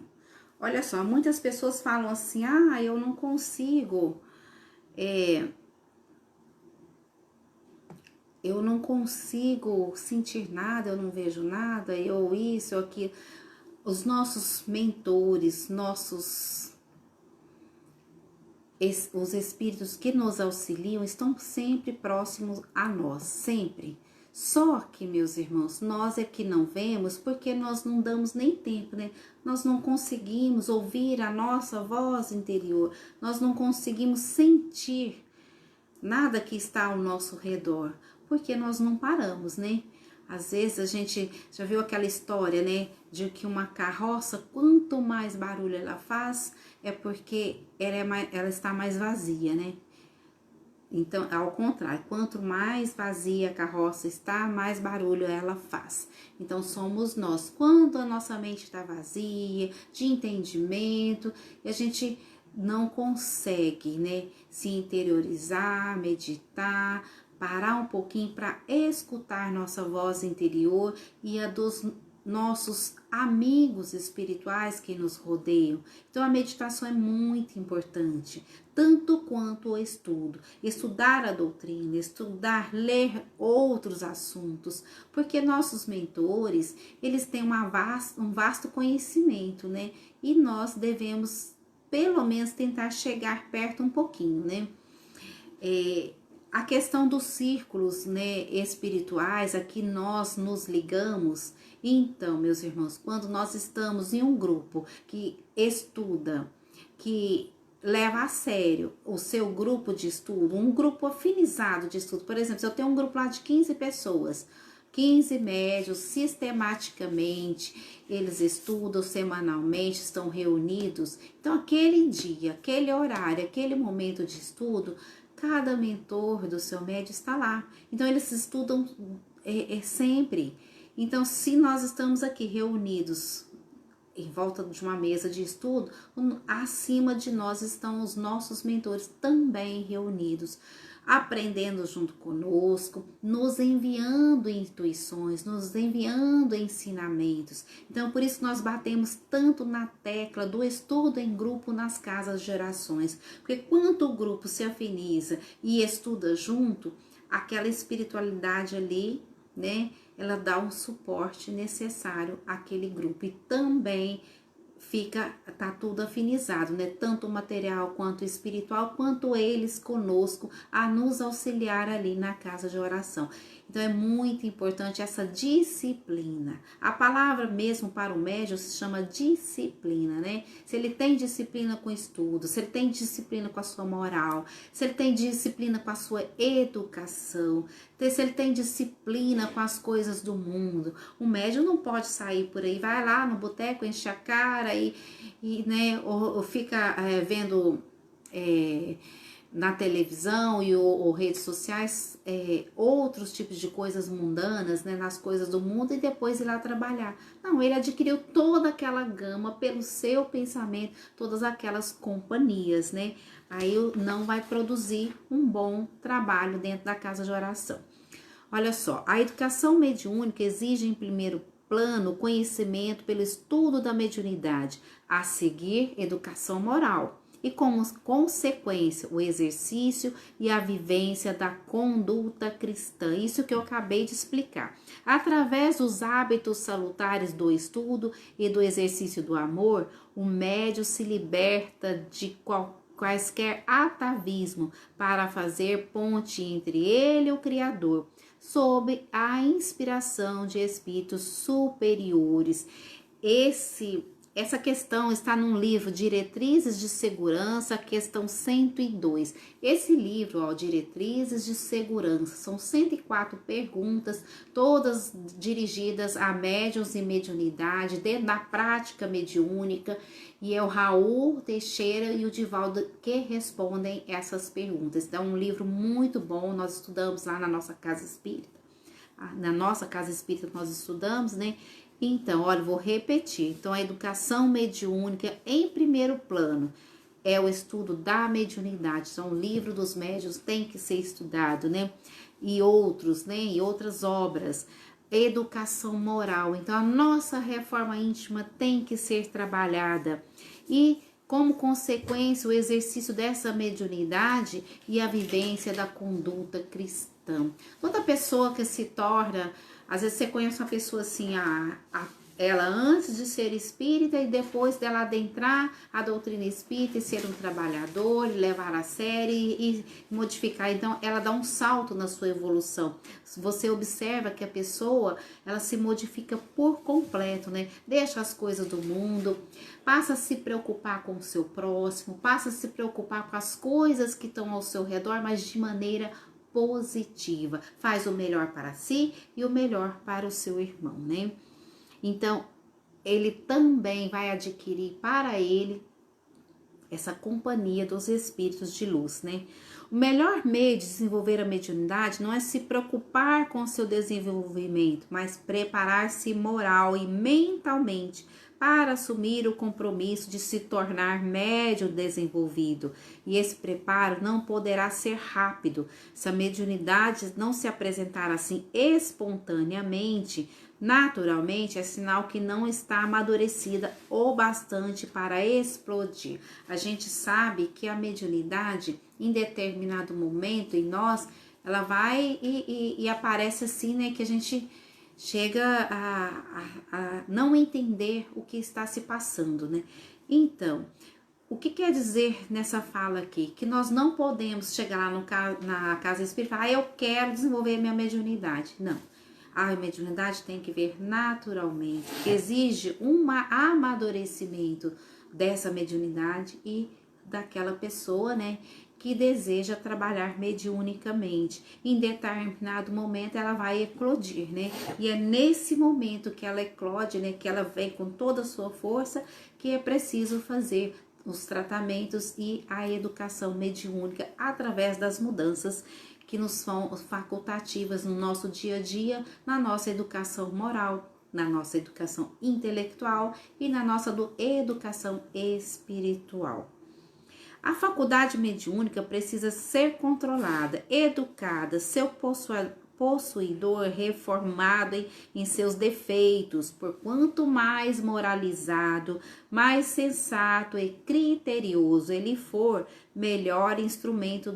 Speaker 1: Olha só, muitas pessoas falam assim, eu não consigo, eu não consigo sentir nada, eu não vejo nada, ou isso, ou aquilo. Os nossos mentores, os espíritos que nos auxiliam estão sempre próximos a nós, sempre. Só que, meus irmãos, nós é que não vemos porque nós não damos nem tempo, né? Nós não conseguimos ouvir a nossa voz interior, nós não conseguimos sentir nada que está ao nosso redor, porque nós não paramos, né? Às vezes a gente já viu aquela história, né, de que uma carroça, quanto mais barulho ela faz, é porque ela está mais vazia, né? Então, ao contrário, quanto mais vazia a carroça está, mais barulho ela faz. Então, somos nós. Quando a nossa mente está vazia, de entendimento, e a gente não consegue, né, se interiorizar, meditar, parar um pouquinho para escutar nossa voz interior e a dos nossos amigos espirituais que nos rodeiam. Então, a meditação é muito importante, tanto quanto o estudo. Estudar a doutrina, ler outros assuntos, porque nossos mentores, eles têm um vasto conhecimento, né? E nós devemos, pelo menos, tentar chegar perto um pouquinho, né? A questão dos círculos, né, espirituais, a que nós nos ligamos. Então, meus irmãos, quando nós estamos em um grupo que estuda, que leva a sério o seu grupo de estudo, um grupo afinizado de estudo, por exemplo, se eu tenho um grupo lá de 15 pessoas, 15 médios, sistematicamente, eles estudam semanalmente, estão reunidos. Então, aquele dia, aquele horário, aquele momento de estudo, cada mentor do seu médio está lá. Então, eles estudam sempre. Então, se nós estamos aqui reunidos em volta de uma mesa de estudo, acima de nós estão os nossos mentores também reunidos, aprendendo junto conosco, nos enviando intuições, nos enviando ensinamentos. Então, por isso nós batemos tanto na tecla do estudo em grupo nas casas de orações, porque quando o grupo se afiniza e estuda junto, aquela espiritualidade ali, né, ela dá o suporte necessário àquele grupo e também tá tudo afinizado, né? Tanto o material quanto o espiritual, quanto eles conosco a nos auxiliar ali na casa de oração. Então é muito importante essa disciplina. A palavra mesmo para o médium se chama disciplina, né? Se ele tem disciplina com o estudo, se ele tem disciplina com a sua moral, se ele tem disciplina com a sua educação, se ele tem disciplina com as coisas do mundo. O médium não pode sair por aí, vai lá no boteco, enche a cara e né, ou fica vendo na televisão ou redes sociais outros tipos de coisas mundanas, né, nas coisas do mundo, e depois ir lá trabalhar. Não, ele adquiriu toda aquela gama pelo seu pensamento, todas aquelas companhias, né? Aí não vai produzir um bom trabalho dentro da casa de oração. Olha só, a educação mediúnica exige em primeiro plano conhecimento pelo estudo da mediunidade, a seguir educação moral e como consequência o exercício e a vivência da conduta cristã. Isso que eu acabei de explicar. Através dos hábitos salutares do estudo e do exercício do amor, o médium se liberta de quaisquer atavismo para fazer ponte entre ele e o Criador, sob a inspiração de espíritos superiores. Essa questão está num livro, Diretrizes de Segurança, questão 102. Esse livro, ó, Diretrizes de Segurança, são 104 perguntas, todas dirigidas a médiuns e mediunidade, dentro da prática mediúnica, e é o Raul Teixeira e o Divaldo que respondem essas perguntas. Então, é um livro muito bom, nós estudamos lá na nossa casa espírita. Na nossa casa espírita nós estudamos, né? Então, olha, vou repetir. Então, a educação mediúnica em primeiro plano é o estudo da mediunidade. Então, o livro dos médiuns tem que ser estudado, né? E outros, né? E outras obras. Educação moral. Então, a nossa reforma íntima tem que ser trabalhada. E, como consequência, o exercício dessa mediunidade e a vivência da conduta cristã. Toda pessoa que se torna... Às vezes você conhece uma pessoa assim, ela antes de ser espírita e depois dela adentrar a doutrina espírita e ser um trabalhador, levar a sério e modificar. Então, ela dá um salto na sua evolução. Você observa que a pessoa, ela se modifica por completo, né? Deixa as coisas do mundo, passa a se preocupar com o seu próximo, passa a se preocupar com as coisas que estão ao seu redor, mas de maneira positiva, faz o melhor para si e o melhor para o seu irmão, né? Então, ele também vai adquirir para ele essa companhia dos espíritos de luz, né? O melhor meio de desenvolver a mediunidade não é se preocupar com o seu desenvolvimento, mas preparar-se moral e mentalmente para assumir o compromisso de se tornar médium desenvolvido. E esse preparo não poderá ser rápido. Se a mediunidade não se apresentar assim espontaneamente, naturalmente, é sinal que não está amadurecida o bastante para explodir. A gente sabe que a mediunidade, em determinado momento em nós, ela vai e aparece assim, né, que a gente chega a não entender o que está se passando, né? Então, o que quer dizer nessa fala aqui? Que nós não podemos chegar lá na casa espírita e falar, eu quero desenvolver minha mediunidade. Não. A mediunidade tem que vir naturalmente. Exige um amadurecimento dessa mediunidade e daquela pessoa, né, que deseja trabalhar mediunicamente. Em determinado momento ela vai eclodir, né? E é nesse momento que ela eclode, né, que ela vem com toda a sua força, que é preciso fazer os tratamentos e a educação mediúnica através das mudanças que nos são facultativas no nosso dia a dia, na nossa educação moral, na nossa educação intelectual e na nossa educação espiritual. A faculdade mediúnica precisa ser controlada, educada, seu possuidor reformado em seus defeitos, por quanto mais moralizado, mais sensato e criterioso ele for, melhor instrumento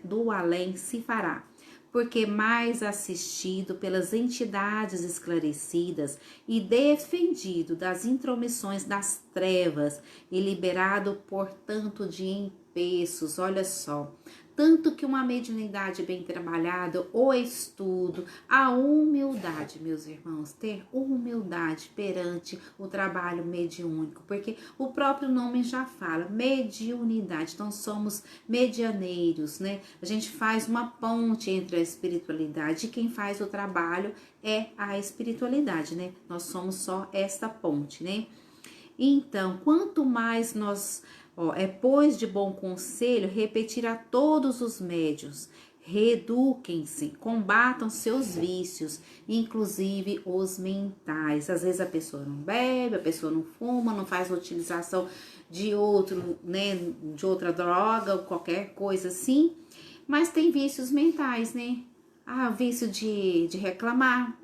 Speaker 1: do além se fará, porque mais assistido pelas entidades esclarecidas e defendido das intromissões das trevas e liberado, portanto, de empeços. Olha só, tanto que uma mediunidade bem trabalhada, o estudo, a humildade, meus irmãos, ter humildade perante o trabalho mediúnico, porque o próprio nome já fala, mediunidade, então somos medianeiros, né? A gente faz uma ponte entre a espiritualidade e quem faz o trabalho é a espiritualidade, né? Nós somos só esta ponte, né? Então, quanto mais nós Ó, é pois de bom conselho repetir a todos os médios, reeduquem-se, combatam seus vícios, inclusive os mentais. Às vezes a pessoa não bebe, a pessoa não fuma, não faz utilização de outro, né, de outra droga ou qualquer coisa assim, mas tem vícios mentais, né? Ah, vício de reclamar,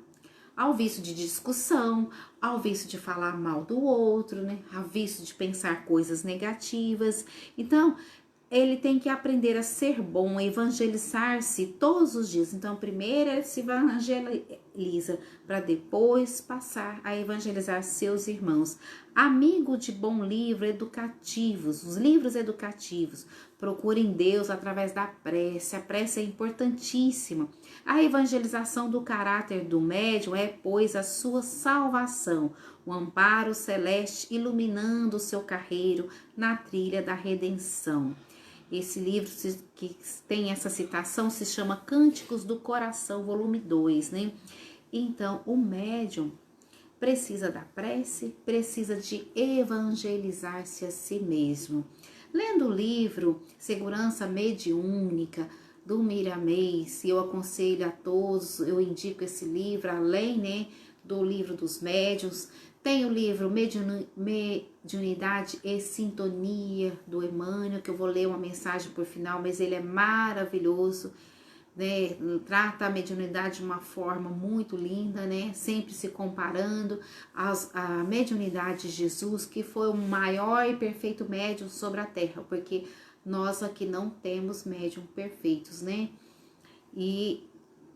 Speaker 1: ao vício de discussão, ao vício de falar mal do outro, né? Ao vício de pensar coisas negativas. Então, ele tem que aprender a ser bom, a evangelizar-se todos os dias. Então, primeiro ele se evangeliza para depois passar a evangelizar seus irmãos. Amigo de bom livro educativos, os livros educativos. Procurem Deus através da prece. A prece é importantíssima. A evangelização do caráter do médium é, pois, a sua salvação, o amparo celeste iluminando o seu carreiro na trilha da redenção. Esse livro que tem essa citação se chama Cânticos do Coração, volume 2, né? Então, o médium precisa da prece, precisa de evangelizar-se a si mesmo. Lendo o livro Segurança Mediúnica, do Miramês, eu aconselho a todos, eu indico esse livro, além, né, do livro dos médiuns. Tem o livro Mediunidade e Sintonia, do Emmanuel, que eu vou ler uma mensagem por final, mas ele é maravilhoso, né? Trata a mediunidade de uma forma muito linda, né? Sempre se comparando à mediunidade de Jesus, que foi o maior e perfeito médium sobre a terra, porque nós aqui não temos médium perfeitos, né? E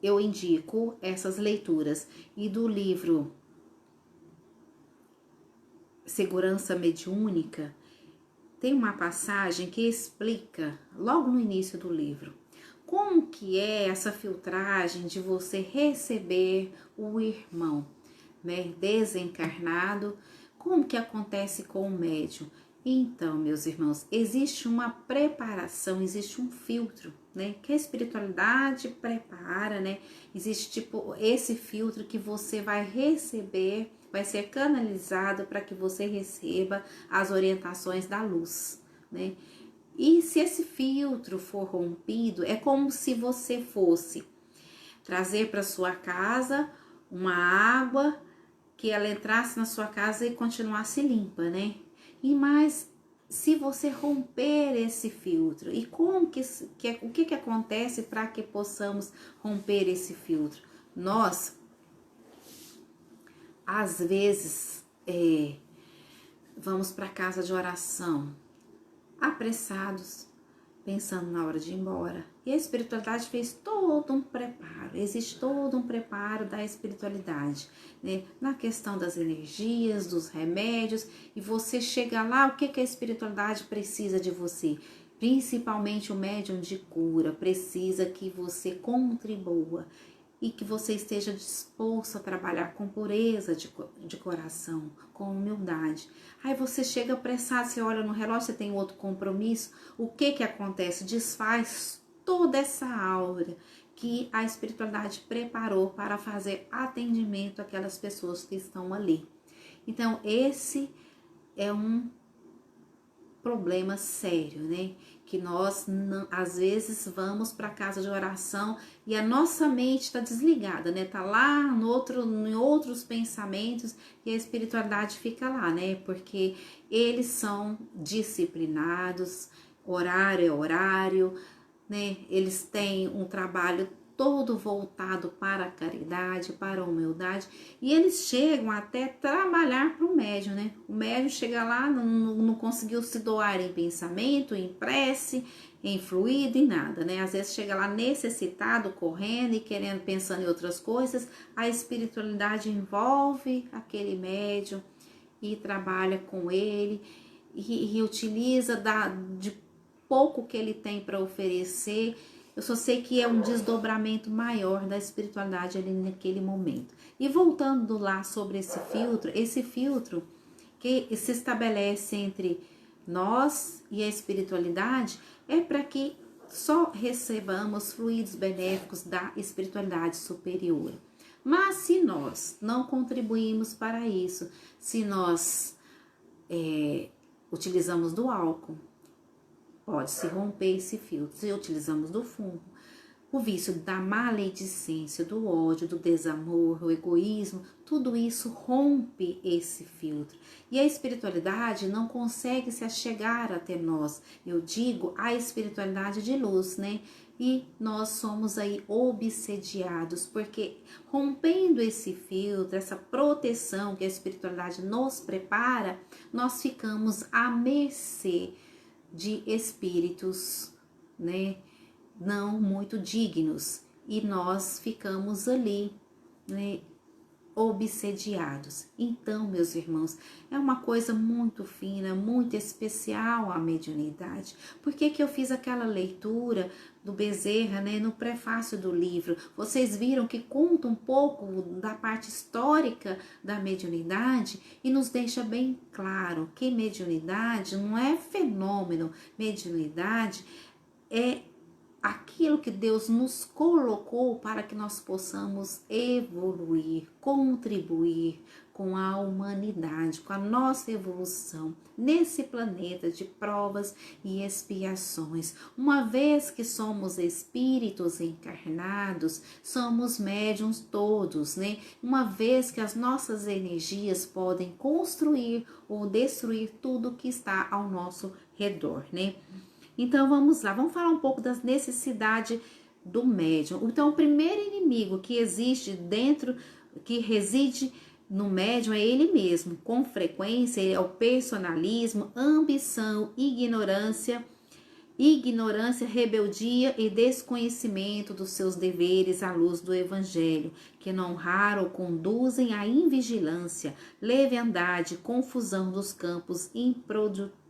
Speaker 1: eu indico essas leituras. E do livro Segurança Mediúnica, tem uma passagem que explica, logo no início do livro, como que é essa filtragem de você receber o irmão, né, desencarnado, como que acontece com o médium. Então, meus irmãos, existe uma preparação, existe um filtro, né, que a espiritualidade prepara, né, existe tipo esse filtro que você vai receber, vai ser canalizado para que você receba as orientações da luz, né. E se esse filtro for rompido, é como se você fosse trazer para sua casa uma água que ela entrasse na sua casa e continuasse limpa, né? E mais, se você romper esse filtro, e como o que acontece para que possamos romper esse filtro? Nós, às vezes, vamos para a casa de oração, apressados, pensando na hora de ir embora. E a espiritualidade fez todo um preparo, existe todo um preparo da espiritualidade, né? Na questão das energias, dos remédios, e você chega lá, o que a espiritualidade precisa de você? Principalmente o médium de cura, precisa que você contribua e que você esteja disposto a trabalhar com pureza de coração, com humildade. Aí você chega apressado, você olha no relógio, você tem outro compromisso. O que acontece? Desfaz toda essa aura que a espiritualidade preparou para fazer atendimento àquelas pessoas que estão ali. Então, esse é um problema sério, né? Que nós, às vezes, vamos para a casa de oração e a nossa mente está desligada, né? Tá lá em outros pensamentos e a espiritualidade fica lá, né? Porque eles são disciplinados, horário é horário, né? Eles têm um trabalho todo voltado para a caridade, para a humildade, e eles chegam até trabalhar para o médium, né? O médium chega lá, não conseguiu se doar em pensamento, em prece, em fluido, em nada, né? Às vezes chega lá necessitado, correndo e querendo, pensando em outras coisas. A espiritualidade envolve aquele médium e trabalha com ele e utiliza de pouco que ele tem para oferecer. Eu só sei que é um desdobramento maior da espiritualidade ali naquele momento. E voltando lá sobre esse filtro que se estabelece entre nós e a espiritualidade é para que só recebamos fluidos benéficos da espiritualidade superior. Mas se nós não contribuímos para isso, se nós utilizamos do álcool, pode-se romper esse filtro. Se utilizamos do fumo, o vício da maledicência, do ódio, do desamor, o egoísmo, tudo isso rompe esse filtro. E a espiritualidade não consegue se achegar até nós. Eu digo a espiritualidade de luz, né? E nós somos aí obsediados, porque rompendo esse filtro, essa proteção que a espiritualidade nos prepara, nós ficamos à mercê de espíritos, né, não muito dignos, e nós ficamos ali, né, obsediados. Então, meus irmãos, é uma coisa muito fina, muito especial a mediunidade. Por que que eu fiz aquela leitura do Bezerra, né, no prefácio do livro? Vocês viram que conta um pouco da parte histórica da mediunidade e nos deixa bem claro que mediunidade não é fenômeno, mediunidade é aquilo que Deus nos colocou para que nós possamos evoluir, contribuir com a humanidade, com a nossa evolução nesse planeta de provas e expiações. Uma vez que somos espíritos encarnados, somos médiuns todos, né? Uma vez que as nossas energias podem construir ou destruir tudo que está ao nosso redor, né? Então vamos lá, vamos falar um pouco das necessidades do médium. Então o primeiro inimigo que existe dentro, que reside no médium é ele mesmo. Com frequência é o personalismo, ambição, ignorância, rebeldia e desconhecimento dos seus deveres à luz do evangelho, que não raro conduzem à invigilância, leviandade, confusão dos campos improdutivos.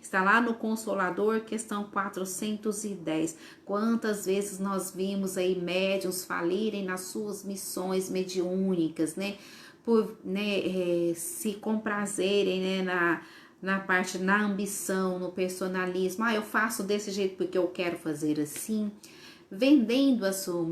Speaker 1: Está lá no Consolador, questão 410. Quantas vezes nós vimos aí médiuns falirem nas suas missões mediúnicas, né? Por se comprazerem, né, na parte, na ambição, no personalismo. Eu faço desse jeito porque eu quero fazer assim, vendendo a sua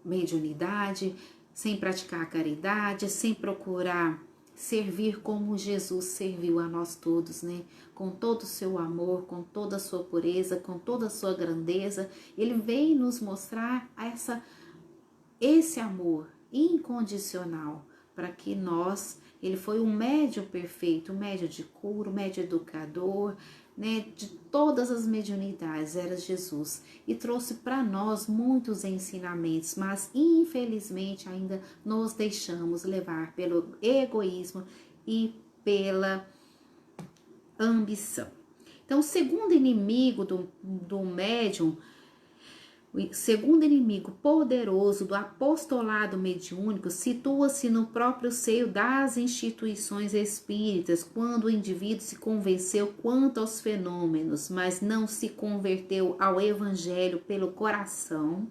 Speaker 1: mediunidade, sem praticar a caridade, sem procurar servir como Jesus serviu a nós todos, né? Com todo o seu amor, com toda a sua pureza, com toda a sua grandeza. Ele veio nos mostrar esse amor incondicional para que nós, ele foi um médium perfeito, um médium de cura, um médium educador, né, de todas as mediunidades, era Jesus, e trouxe para nós muitos ensinamentos, mas infelizmente ainda nos deixamos levar pelo egoísmo e pela ambição. Então, o segundo inimigo do médium, o segundo inimigo poderoso do apostolado mediúnico situa-se no próprio seio das instituições espíritas, quando o indivíduo se convenceu quanto aos fenômenos, mas não se converteu ao evangelho pelo coração,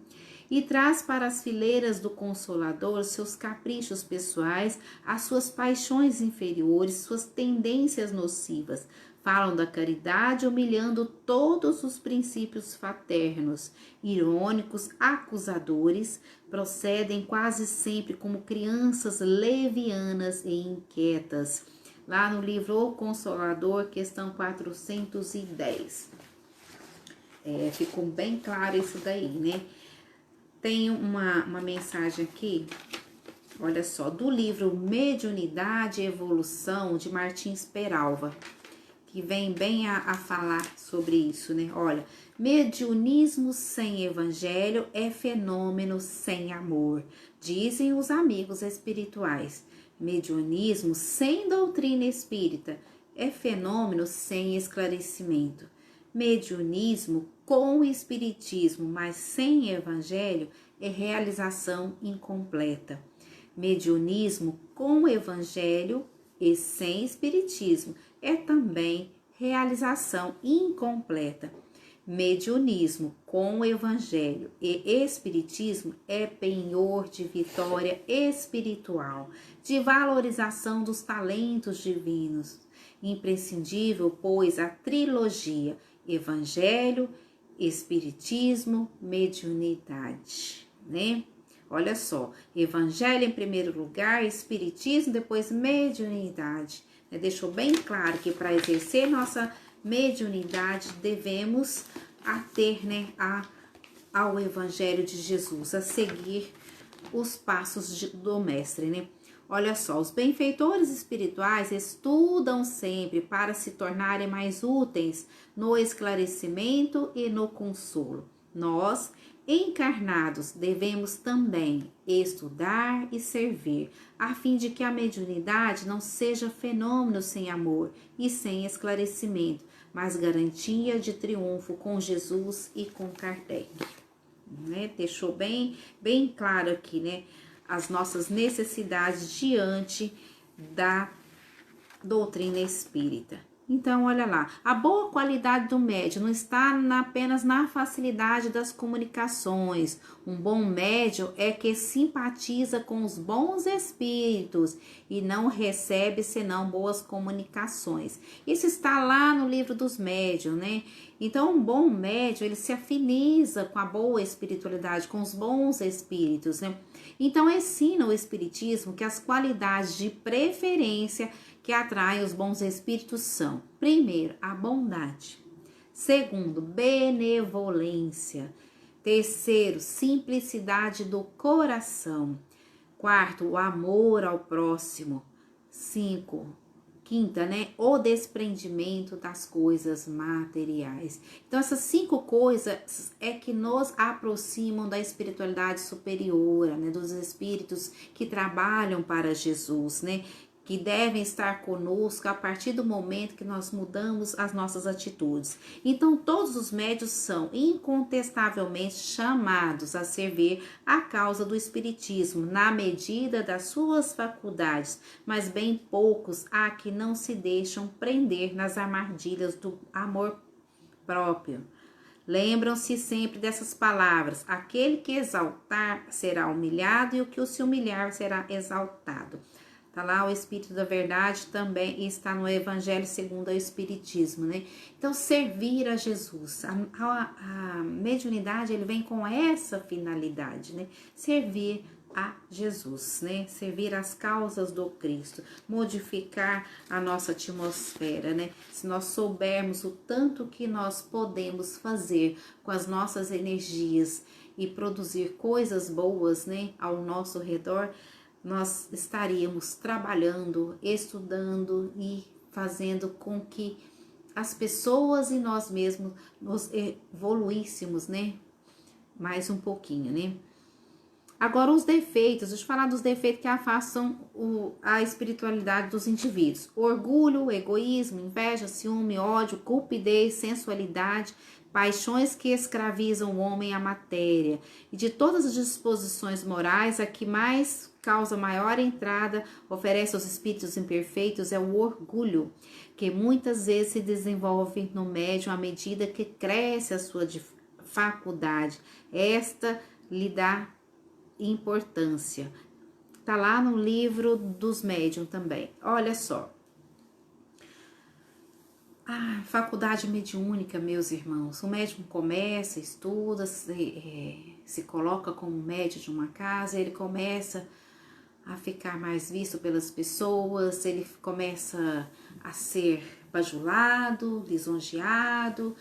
Speaker 1: e traz para as fileiras do Consolador seus caprichos pessoais, as suas paixões inferiores, suas tendências nocivas. Falam da caridade, humilhando todos os princípios fraternos, irônicos, acusadores, procedem quase sempre como crianças levianas e inquietas. Lá no livro O Consolador, questão 410. Ficou bem claro isso daí, né? Tem uma mensagem aqui, olha só, do livro Mediunidade e Evolução, de Martins Peralva, que vem bem a falar sobre isso, né? Olha, mediunismo sem evangelho é fenômeno sem amor, dizem os amigos espirituais. Mediunismo sem doutrina espírita é fenômeno sem esclarecimento. Mediunismo com espiritismo, mas sem evangelho, é realização incompleta. Mediunismo com evangelho e sem espiritismo é também realização incompleta. Mediunismo com evangelho e espiritismo é penhor de vitória espiritual, de valorização dos talentos divinos. Imprescindível, pois, a trilogia evangelho, espiritismo, mediunidade, né? Olha só, evangelho em primeiro lugar, espiritismo, depois mediunidade. Deixou bem claro que para exercer nossa mediunidade devemos ater, né, ao Evangelho de Jesus, a seguir os passos do Mestre, né? Olha só, os benfeitores espirituais estudam sempre para se tornarem mais úteis no esclarecimento e no consolo. Nós, encarnados, devemos também estudar e servir, a fim de que a mediunidade não seja fenômeno sem amor e sem esclarecimento, mas garantia de triunfo com Jesus e com Kardec. Né? Deixou bem claro aqui, né, as nossas necessidades diante da doutrina espírita. Então, olha lá, a boa qualidade do médium não está apenas na facilidade das comunicações. Um bom médium é que simpatiza com os bons espíritos e não recebe senão boas comunicações. Isso está lá no livro dos médiuns, né? Então, um bom médium, ele se afiniza com a boa espiritualidade, com os bons espíritos, né? Então, ensina o espiritismo que as qualidades de preferência que atraem os bons espíritos são: primeiro, a bondade; segundo, benevolência; terceiro, simplicidade do coração; quarto, o amor ao próximo; quinta, né, o desprendimento das coisas materiais. Então, essas 5 coisas é que nos aproximam da espiritualidade superior, né, dos espíritos que trabalham para Jesus, né, que devem estar conosco a partir do momento que nós mudamos as nossas atitudes. Então, todos os médiuns são incontestavelmente chamados a servir a causa do espiritismo na medida das suas faculdades, mas bem poucos há que não se deixam prender nas armadilhas do amor próprio. Lembram-se sempre dessas palavras: aquele que exaltar será humilhado e o que se humilhar será exaltado. Está lá o Espírito da Verdade também, e está no Evangelho segundo o Espiritismo, né? Então, servir a Jesus. A mediunidade, ele vem com essa finalidade, né? Servir a Jesus, né? Servir as causas do Cristo, modificar a nossa atmosfera, né? Se nós soubermos o tanto que nós podemos fazer com as nossas energias e produzir coisas boas, né, ao nosso redor, nós estaríamos trabalhando, estudando e fazendo com que as pessoas e nós mesmos nos evoluíssemos, né? Mais um pouquinho, né? Agora, os defeitos, deixa eu falar dos defeitos que afastam a espiritualidade dos indivíduos: orgulho, egoísmo, inveja, ciúme, ódio, cupidez, sensualidade, paixões que escravizam o homem à matéria. E de todas as disposições morais, a que mais causa maior entrada, oferece aos espíritos imperfeitos, é o orgulho, que muitas vezes se desenvolve no médium à medida que cresce a sua faculdade. Esta lhe dá importância. Tá lá no livro dos médiuns também. Olha só. A faculdade mediúnica, meus irmãos, o médium começa, estuda, se coloca como médium de uma casa, ele começa a ficar mais visto pelas pessoas, ele começa a ser bajulado, lisonjeado,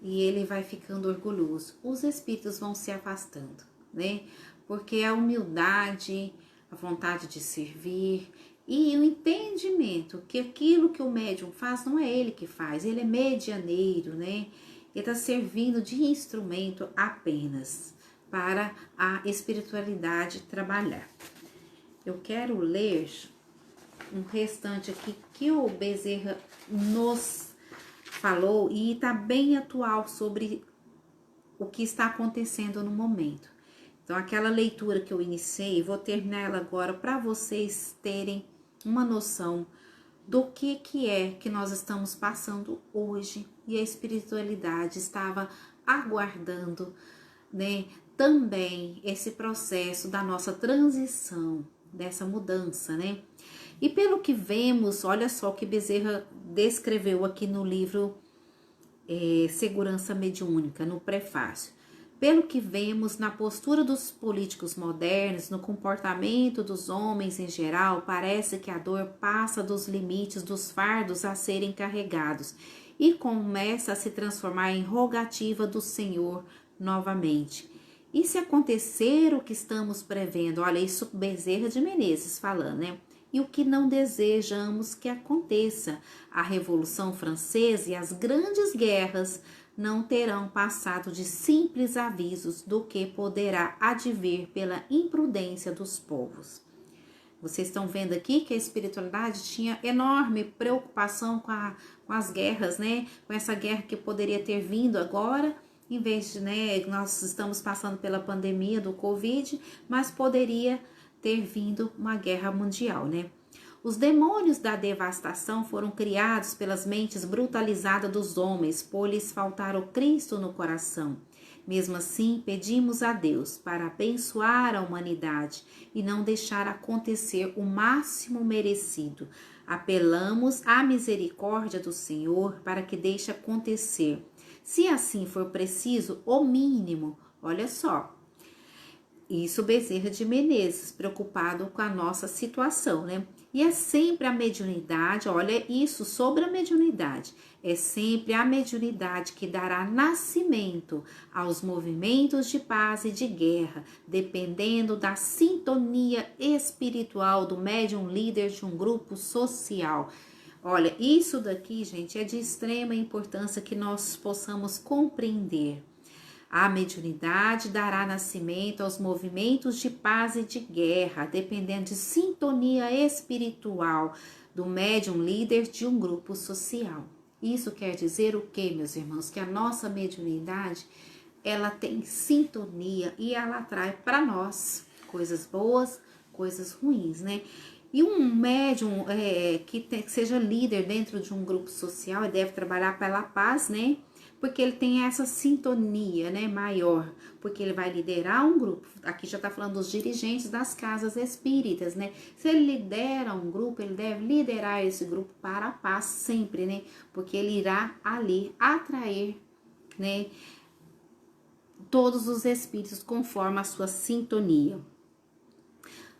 Speaker 1: e ele vai ficando orgulhoso. Os espíritos vão se afastando, né? Porque a humildade, a vontade de servir e o entendimento que aquilo que o médium faz não é ele que faz, ele é medianeiro, né? Ele está servindo de instrumento apenas para a espiritualidade trabalhar. Eu quero ler um restante aqui que o Bezerra nos falou e está bem atual sobre o que está acontecendo no momento. Então, aquela leitura que eu iniciei, vou terminar ela agora para vocês terem uma noção do que é que nós estamos passando hoje. E a espiritualidade estava aguardando, né, também esse processo da nossa transição, dessa mudança, né? E pelo que vemos, olha só o que Bezerra descreveu aqui no livro Segurança Mediúnica, no prefácio. Pelo que vemos na postura dos políticos modernos, no comportamento dos homens em geral, parece que a dor passa dos limites dos fardos a serem carregados e começa a se transformar em rogativa do Senhor novamente. E se acontecer o que estamos prevendo, olha isso Bezerra de Menezes falando, né? E o que não desejamos que aconteça, a Revolução Francesa e as grandes guerras não terão passado de simples avisos do que poderá advir pela imprudência dos povos. Vocês estão vendo aqui que a espiritualidade tinha enorme preocupação com as guerras, né? Com essa guerra que poderia ter vindo agora, em vez de, né, nós estamos passando pela pandemia do Covid, mas poderia ter vindo uma guerra mundial, né? Os demônios da devastação foram criados pelas mentes brutalizadas dos homens, por lhes faltar o Cristo no coração. Mesmo assim, pedimos a Deus para abençoar a humanidade e não deixar acontecer o máximo merecido. Apelamos à misericórdia do Senhor para que deixe acontecer, se assim for preciso, o mínimo. Olha só, isso Bezerra de Menezes, preocupado com a nossa situação, né? E é sempre a mediunidade, olha isso sobre a mediunidade, é sempre a mediunidade que dará nascimento aos movimentos de paz e de guerra, dependendo da sintonia espiritual do médium líder de um grupo social. Olha, isso daqui, gente, é de extrema importância que nós possamos compreender. A mediunidade dará nascimento aos movimentos de paz e de guerra, dependendo de sintonia espiritual do médium líder de um grupo social. Isso quer dizer o quê, meus irmãos? Que a nossa mediunidade, ela tem sintonia e ela atrai para nós coisas boas, coisas ruins, né? E um médium que seja líder dentro de um grupo social, ele deve trabalhar pela paz, né? Porque ele tem essa sintonia, né, maior, porque ele vai liderar um grupo. Aqui já está falando dos dirigentes das casas espíritas, né? Se ele lidera um grupo, ele deve liderar esse grupo para a paz sempre, né? Porque ele irá ali atrair, né, todos os espíritos conforme a sua sintonia.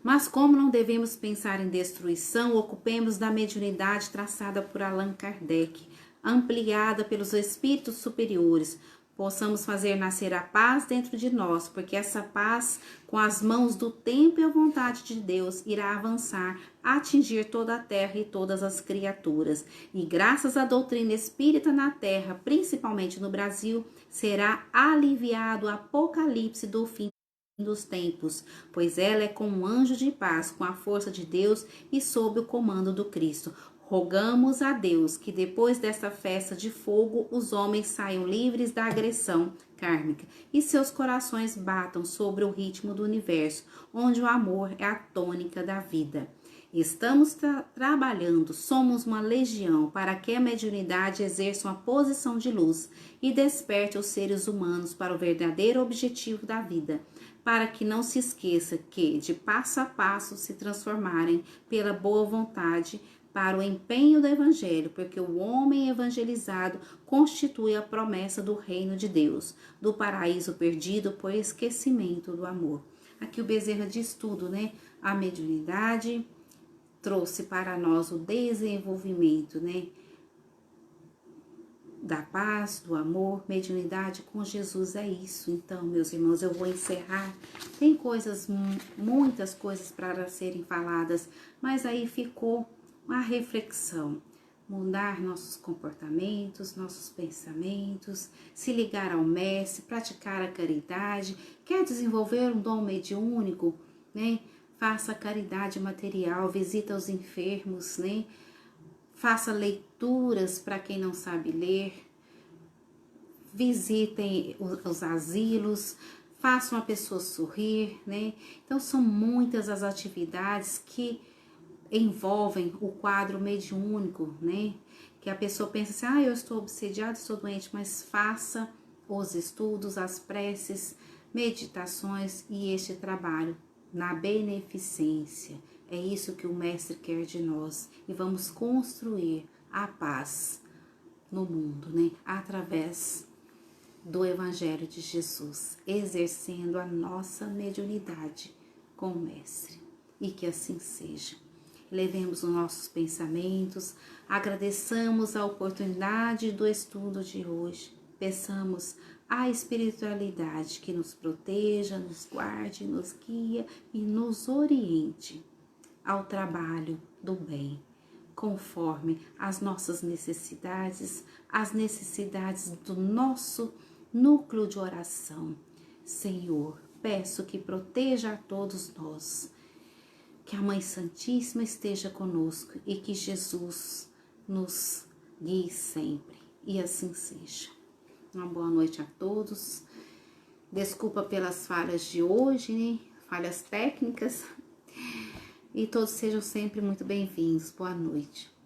Speaker 1: Mas como não devemos pensar em destruição, ocupemos da mediunidade traçada por Allan Kardec, ampliada pelos espíritos superiores, possamos fazer nascer a paz dentro de nós, porque essa paz, com as mãos do tempo e a vontade de Deus, irá avançar, atingir toda a terra e todas as criaturas. E graças à doutrina espírita na terra, principalmente no Brasil, será aliviado o apocalipse do fim dos tempos, pois ela é como um anjo de paz, com a força de Deus e sob o comando do Cristo. Rogamos a Deus que depois desta festa de fogo os homens saiam livres da agressão kármica e seus corações batam sobre o ritmo do universo, onde o amor é a tônica da vida. Estamos trabalhando, somos uma legião para que a mediunidade exerça uma posição de luz e desperte os seres humanos para o verdadeiro objetivo da vida, para que não se esqueça que, de passo a passo, se transformarem pela boa vontade para o empenho do Evangelho, porque o homem evangelizado constitui a promessa do reino de Deus, do paraíso perdido por esquecimento do amor. Aqui o Bezerra diz tudo, né? A mediunidade trouxe para nós o desenvolvimento, né? Da paz, do amor, mediunidade com Jesus é isso. Então, meus irmãos, eu vou encerrar. Tem coisas, muitas coisas para serem faladas, mas aí ficou a reflexão, mudar nossos comportamentos, nossos pensamentos, se ligar ao mestre, praticar a caridade. Quer desenvolver um dom mediúnico, né? Faça caridade material, visita os enfermos, né? Faça leituras para quem não sabe ler, visitem os asilos, façam a pessoa sorrir, né? Então são muitas as atividades que envolvem o quadro mediúnico, né? Que a pessoa pensa assim, eu estou obsediado, estou doente, mas faça os estudos, as preces, meditações e este trabalho na beneficência. É isso que o Mestre quer de nós e vamos construir a paz no mundo, né? Através do Evangelho de Jesus, exercendo a nossa mediunidade com o Mestre. E que assim seja. Levemos os nossos pensamentos, agradeçamos a oportunidade do estudo de hoje, peçamos à espiritualidade que nos proteja, nos guarde, nos guie e nos oriente ao trabalho do bem, conforme as nossas necessidades, as necessidades do nosso núcleo de oração. Senhor, peço que proteja a todos nós, que a Mãe Santíssima esteja conosco e que Jesus nos guie sempre. E assim seja. Uma boa noite a todos. Desculpa pelas falhas de hoje, né? Falhas técnicas. E todos sejam sempre muito bem-vindos. Boa noite.